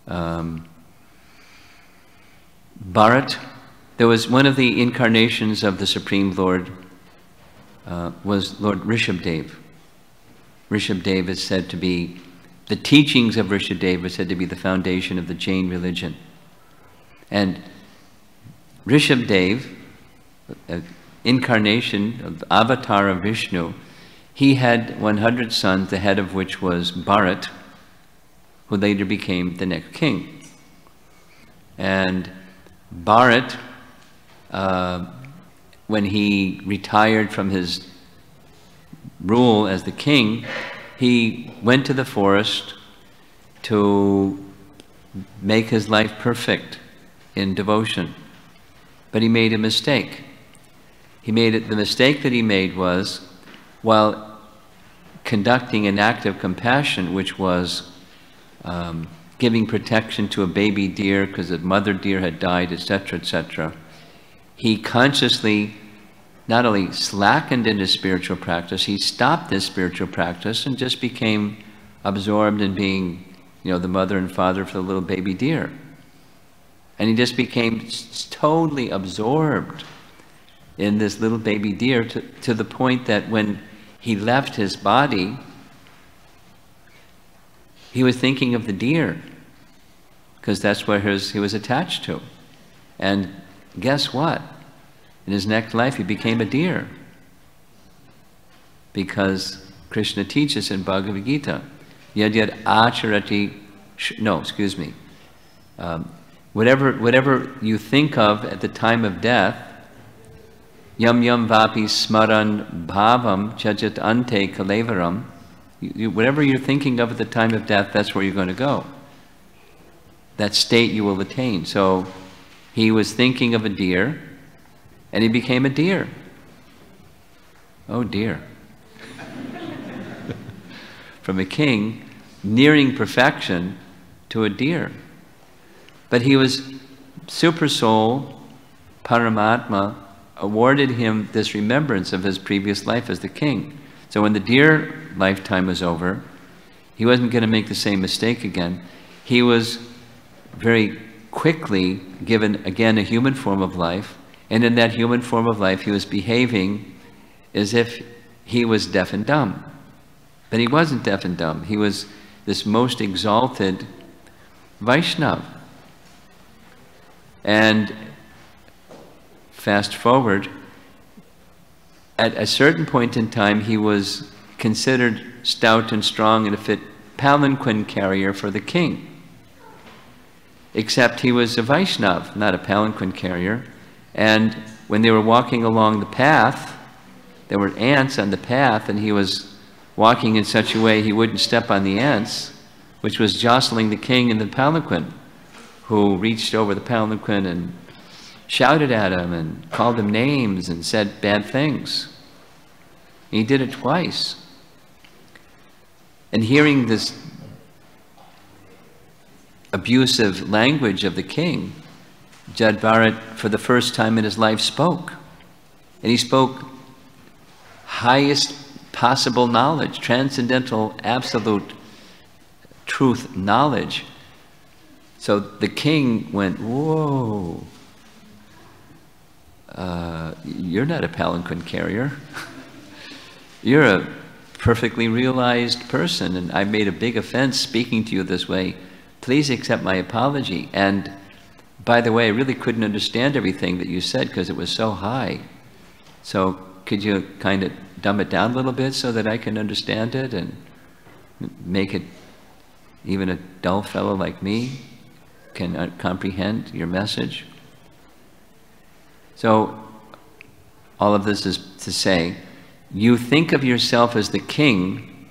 Bharat, there was one of the incarnations of the Supreme Lord, was Lord Rishabdev. Rishabdev is said to be, the teachings of Rishabdev are said to be the foundation of the Jain religion. And Rishabdev, incarnation of the avatar of Vishnu, he had 100 sons, the head of which was Bharat, who later became the next king. And Bharat, when he retired from his rule as the king, he went to the forest to make his life perfect in devotion. But he made a mistake. The mistake that he made was, while conducting an act of compassion, which was giving protection to a baby deer because a mother deer had died, etc., etc., he consciously not only slackened in his spiritual practice, he stopped his spiritual practice and just became absorbed in being, the mother and father for the little baby deer. And he just became totally absorbed in this little baby deer to the point that when he left his body, he was thinking of the deer, because that's where he was attached to. And guess what? In his next life, he became a deer, because Krishna teaches in Bhagavad Gita. Yad yad acharati, no, excuse me. Whatever you think of at the time of death, yam yam vapi smaran bhavam chajat ante kalevaram, whatever you're thinking of at the time of death, that's where you're going to go. That state you will attain. So he was thinking of a deer, and he became a deer. Oh dear. From a king nearing perfection to a deer. But he was super soul, Paramatma, awarded him this remembrance of his previous life as the king. So when the deer lifetime was over, he wasn't going to make the same mistake again. He was very quickly given again a human form of life, and in that human form of life he was behaving as if he was deaf and dumb. But he wasn't deaf and dumb. He was this most exalted Vaishnav. And fast forward, at a certain point in time, he was considered stout and strong and a fit palanquin carrier for the king. Except he was a Vaishnav, not a palanquin carrier. And when they were walking along the path, there were ants on the path, and he was walking in such a way he wouldn't step on the ants, which was jostling the king and the palanquin, who reached over the palanquin and shouted at him and called him names and said bad things. He did it twice. And hearing this abusive language of the king, Jad Bharat, for the first time in his life, spoke. And he spoke highest possible knowledge, transcendental, absolute truth knowledge. So the king went, whoa, you're not a palanquin carrier. You're a perfectly realized person, and I made a big offense speaking to you this way. Please accept my apology. And by the way, I really couldn't understand everything that you said because it was so high. So could you kind of dumb it down a little bit so that I can understand it and make it even a dull fellow like me can comprehend your message? So all of this is to say, you think of yourself as the king,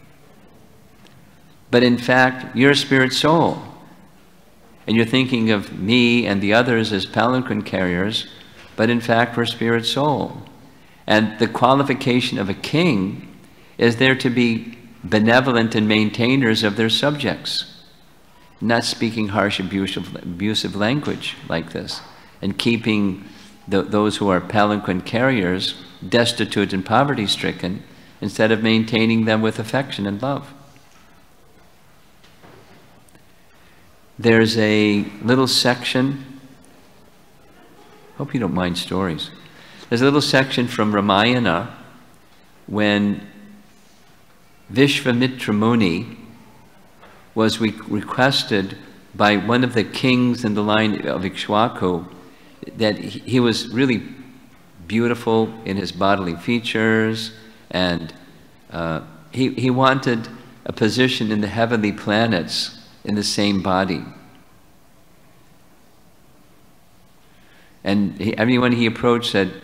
but in fact you're a spirit soul, and you're thinking of me and the others as palanquin carriers, but in fact we're spirit soul. And the qualification of a king is there to be benevolent and maintainers of their subjects, not speaking harsh, abusive language like this, and keeping those who are palanquin carriers destitute and poverty-stricken, instead of maintaining them with affection and love. There's a little section, hope you don't mind stories. There's a little section from Ramayana when Vishvamitra Muni was requested by one of the kings in the line of Ikshwaku that he was really beautiful in his bodily features, and he wanted a position in the heavenly planets in the same body. And everyone he approached said,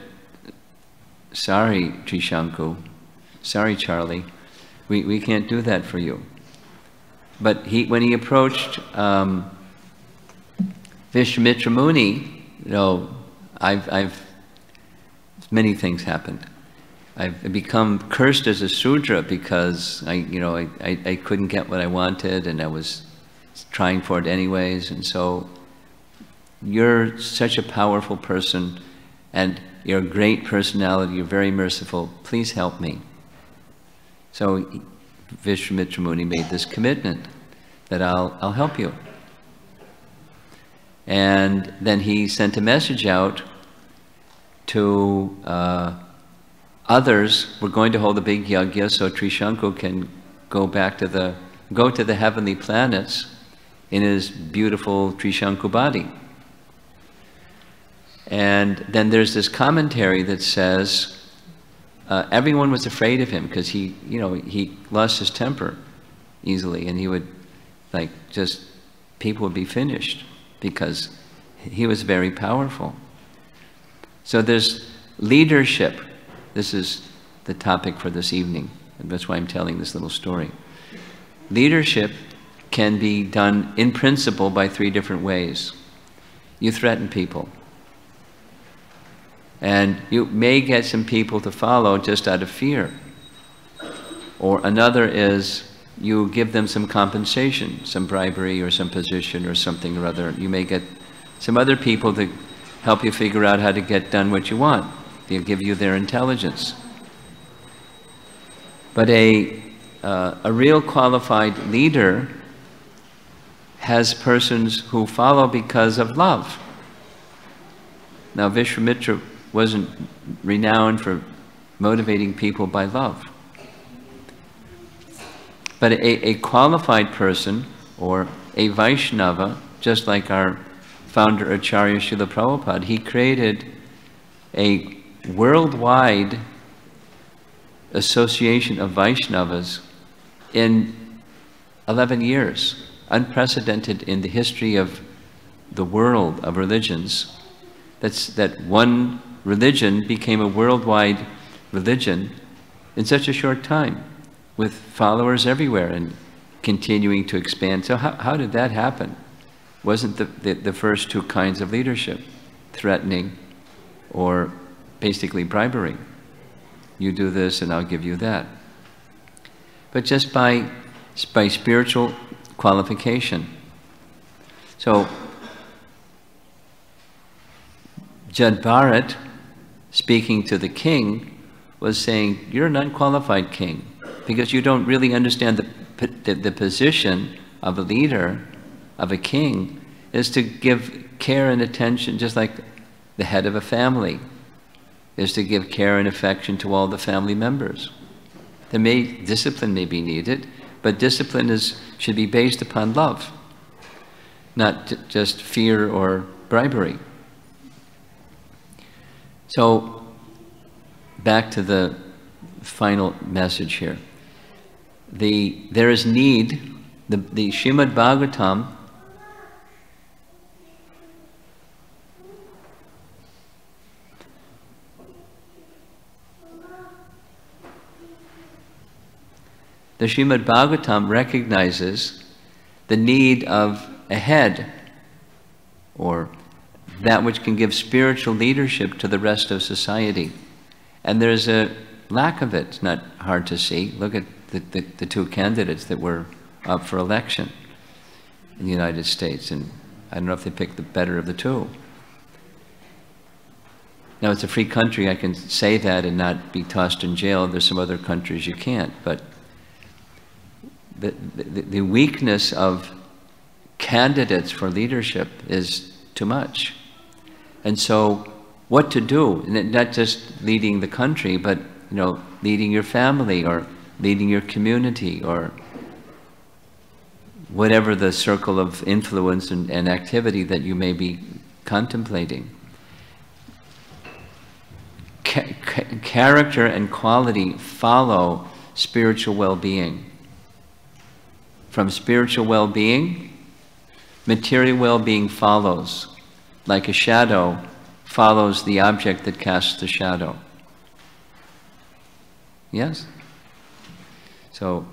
sorry, Trishanku, sorry, Charlie, we can't do that for you. But when he approached Vishvamitra Muni, you know, many things happened. I've become cursed as a Sudra because I couldn't get what I wanted, and I was trying for it anyways. And so you're such a powerful person, and you're a great personality, you're very merciful, please help me. So Vishvamitra Muni made this commitment that I'll help you. And then he sent a message out to others. We're going to hold a big yagya so Trishanku can go to the heavenly planets in his beautiful Trishanku body. And then there's this commentary that says everyone was afraid of him because he, you know, he lost his temper easily, and he would, like, just, people would be finished because he was very powerful. So there's leadership. This is the topic for this evening, and that's why I'm telling this little story. Leadership can be done in principle by 3 different ways. You threaten people. And you may get some people to follow just out of fear. Or another is you give them some compensation, some bribery or some position or something or other. You may get some other people to help you figure out how to get done what you want. They'll give you their intelligence. But a real qualified leader has persons who follow because of love. Now, Vishwamitra wasn't renowned for motivating people by love. But a qualified person, or a Vaishnava, just like our founder Acharya Srila Prabhupada, he created a worldwide association of Vaishnavas in 11 years, unprecedented in the history of the world of religions. That one religion became a worldwide religion in such a short time, with followers everywhere and continuing to expand. So how did that happen? Wasn't the first 2 kinds of leadership, threatening or basically bribery. You do this and I'll give you that. But just by spiritual qualification. So Jad Bharat, speaking to the king, was saying, you're an unqualified king because you don't really understand the position of a leader, of a king, is to give care and attention, just like the head of a family is to give care and affection to all the family members. Discipline may be needed, but discipline should be based upon love, not just fear or bribery. So, back to the final message here. There is need, the Srimad Bhagavatam recognizes the need of a head, or that which can give spiritual leadership to the rest of society. And there's a lack of it. It's not hard to see. Look at the 2 candidates that were up for election in the United States, and I don't know if they picked the better of the 2. Now, it's a free country. I can say that and not be tossed in jail. There's some other countries you can't, but the weakness of candidates for leadership is too much. And so what to do, not just leading the country, but leading your family or leading your community or whatever the circle of influence and activity that you may be contemplating. Character and quality follow spiritual well-being. From spiritual well-being, material well-being follows, like a shadow follows the object that casts the shadow. Yes? So,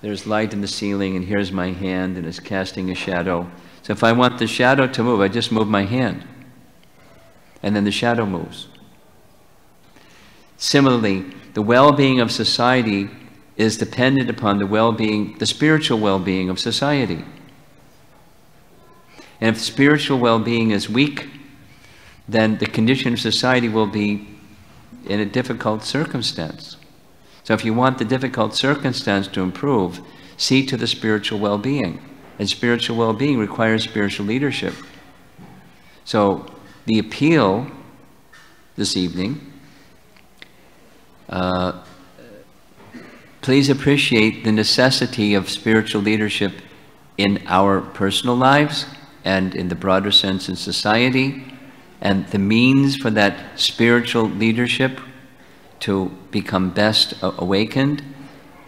there's light in the ceiling, and here's my hand, and it's casting a shadow. So if I want the shadow to move, I just move my hand, and then the shadow moves. Similarly, the well-being of society is dependent upon the spiritual well-being of society. And if spiritual well-being is weak, then the condition of society will be in a difficult circumstance. So if you want the difficult circumstance to improve, see to the spiritual well-being. And spiritual well-being requires spiritual leadership. So the appeal this evening, please appreciate the necessity of spiritual leadership in our personal lives and in the broader sense in society, and the means for that spiritual leadership to become best awakened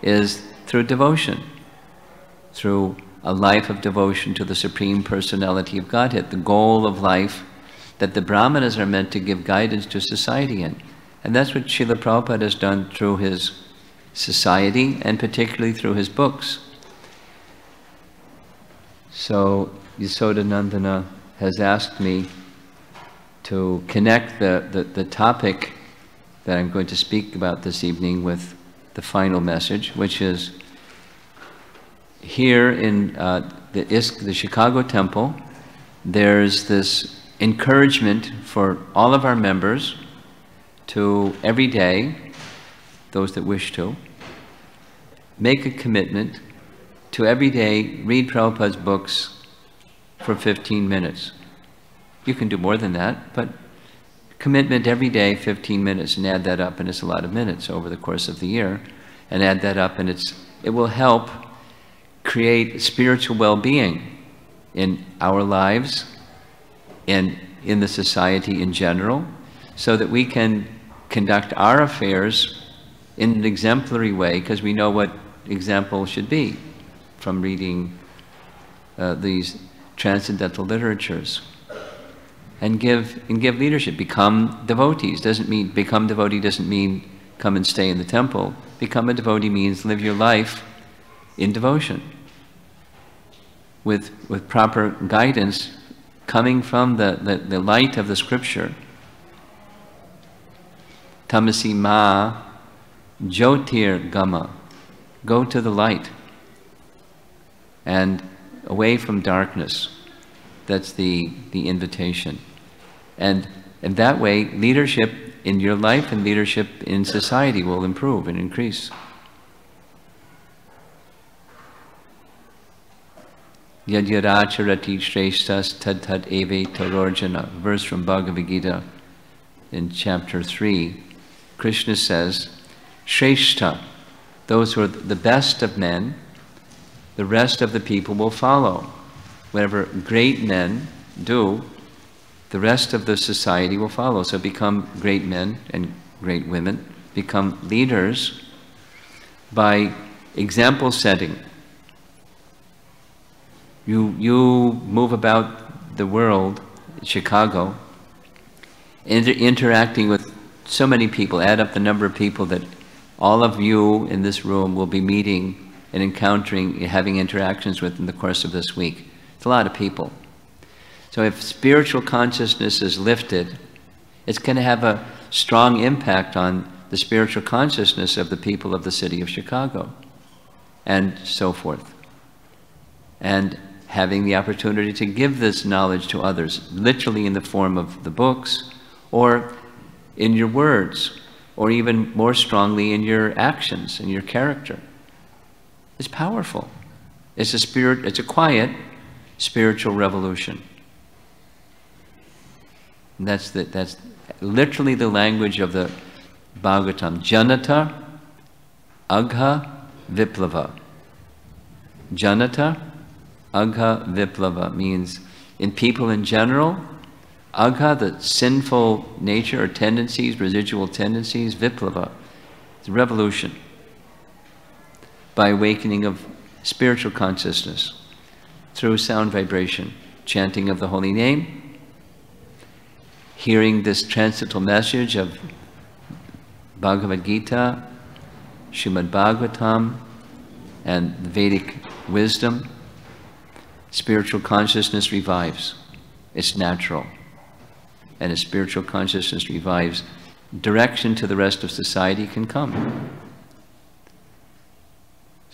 is through devotion, through a life of devotion to the Supreme Personality of Godhead, the goal of life that the Brahmanas are meant to give guidance to society in. And that's what Srila Prabhupada has done through his society and particularly through his books. So Yasodanandana has asked me to connect the topic that I'm going to speak about this evening with the final message, which is here in the Chicago temple, there's this encouragement for all of our members to every day, those that wish to, make a commitment to every day read Prabhupada's books for 15 minutes. You can do more than that, but commitment every day, 15 minutes, and add that up, and it's a lot of minutes over the course of the year, and add that up, and it will help create spiritual well-being in our lives and in the society in general, so that we can conduct our affairs in an exemplary way, because we know what example should be from reading these transcendental literatures. And give leadership. Become devotees. Become devotee doesn't mean come and stay in the temple. Become a devotee means live your life in devotion, with proper guidance coming from the light of the scripture. Tamasi ma jyotir gama. Go to the light and away from darkness. That's the invitation. And that way, leadership in your life and leadership in society will improve and increase. Yad yadacharati shreshtas tad tad eve tarorjana. Verse from Bhagavad Gita in chapter 3. Krishna says, Shreshta, those who are the best of men, the rest of the people will follow. Whatever great men do, the rest of the society will follow. So become great men and great women, become leaders by example setting. You move about the world, Chicago, interacting with so many people. Add up the number of people that all of you in this room will be meeting and encountering, having interactions with in the course of this week. It's a lot of people. So if spiritual consciousness is lifted, it's going to have a strong impact on the spiritual consciousness of the people of the city of Chicago, and so forth. And having the opportunity to give this knowledge to others, literally in the form of the books, or in your words, or even more strongly in your actions, in your character. It's powerful. It's a quiet spiritual revolution. And that's literally the language of the Bhagavatam. Janata Agha Viplava. Janata Agha Viplava means in people in general, Agha, the sinful nature or tendencies, residual tendencies, Viplava, it's a revolution by awakening of spiritual consciousness through sound vibration, chanting of the holy name, hearing this transcendental message of Bhagavad Gita, Srimad Bhagavatam, and Vedic wisdom. Spiritual consciousness revives. It's natural. And as spiritual consciousness revives, direction to the rest of society can come.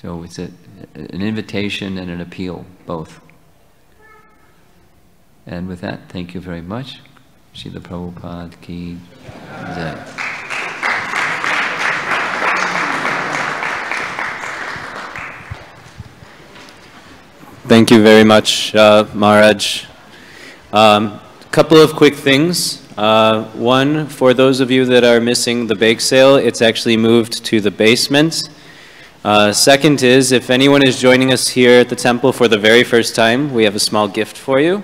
So it's an invitation and an appeal, both. And with that, thank you very much. Srila Prabhupada ki jai. Thank you very much, Maharaj. Couple of quick things. One, for those of you that are missing the bake sale, it's actually moved to the basement. Second is, if anyone is joining us here at the temple for the very first time, we have a small gift for you.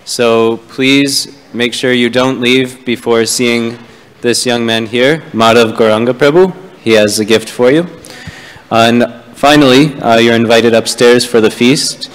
So please make sure you don't leave before seeing this young man here, Madhav Gauranga Prabhu. He has a gift for you. And finally, you're invited upstairs for the feast.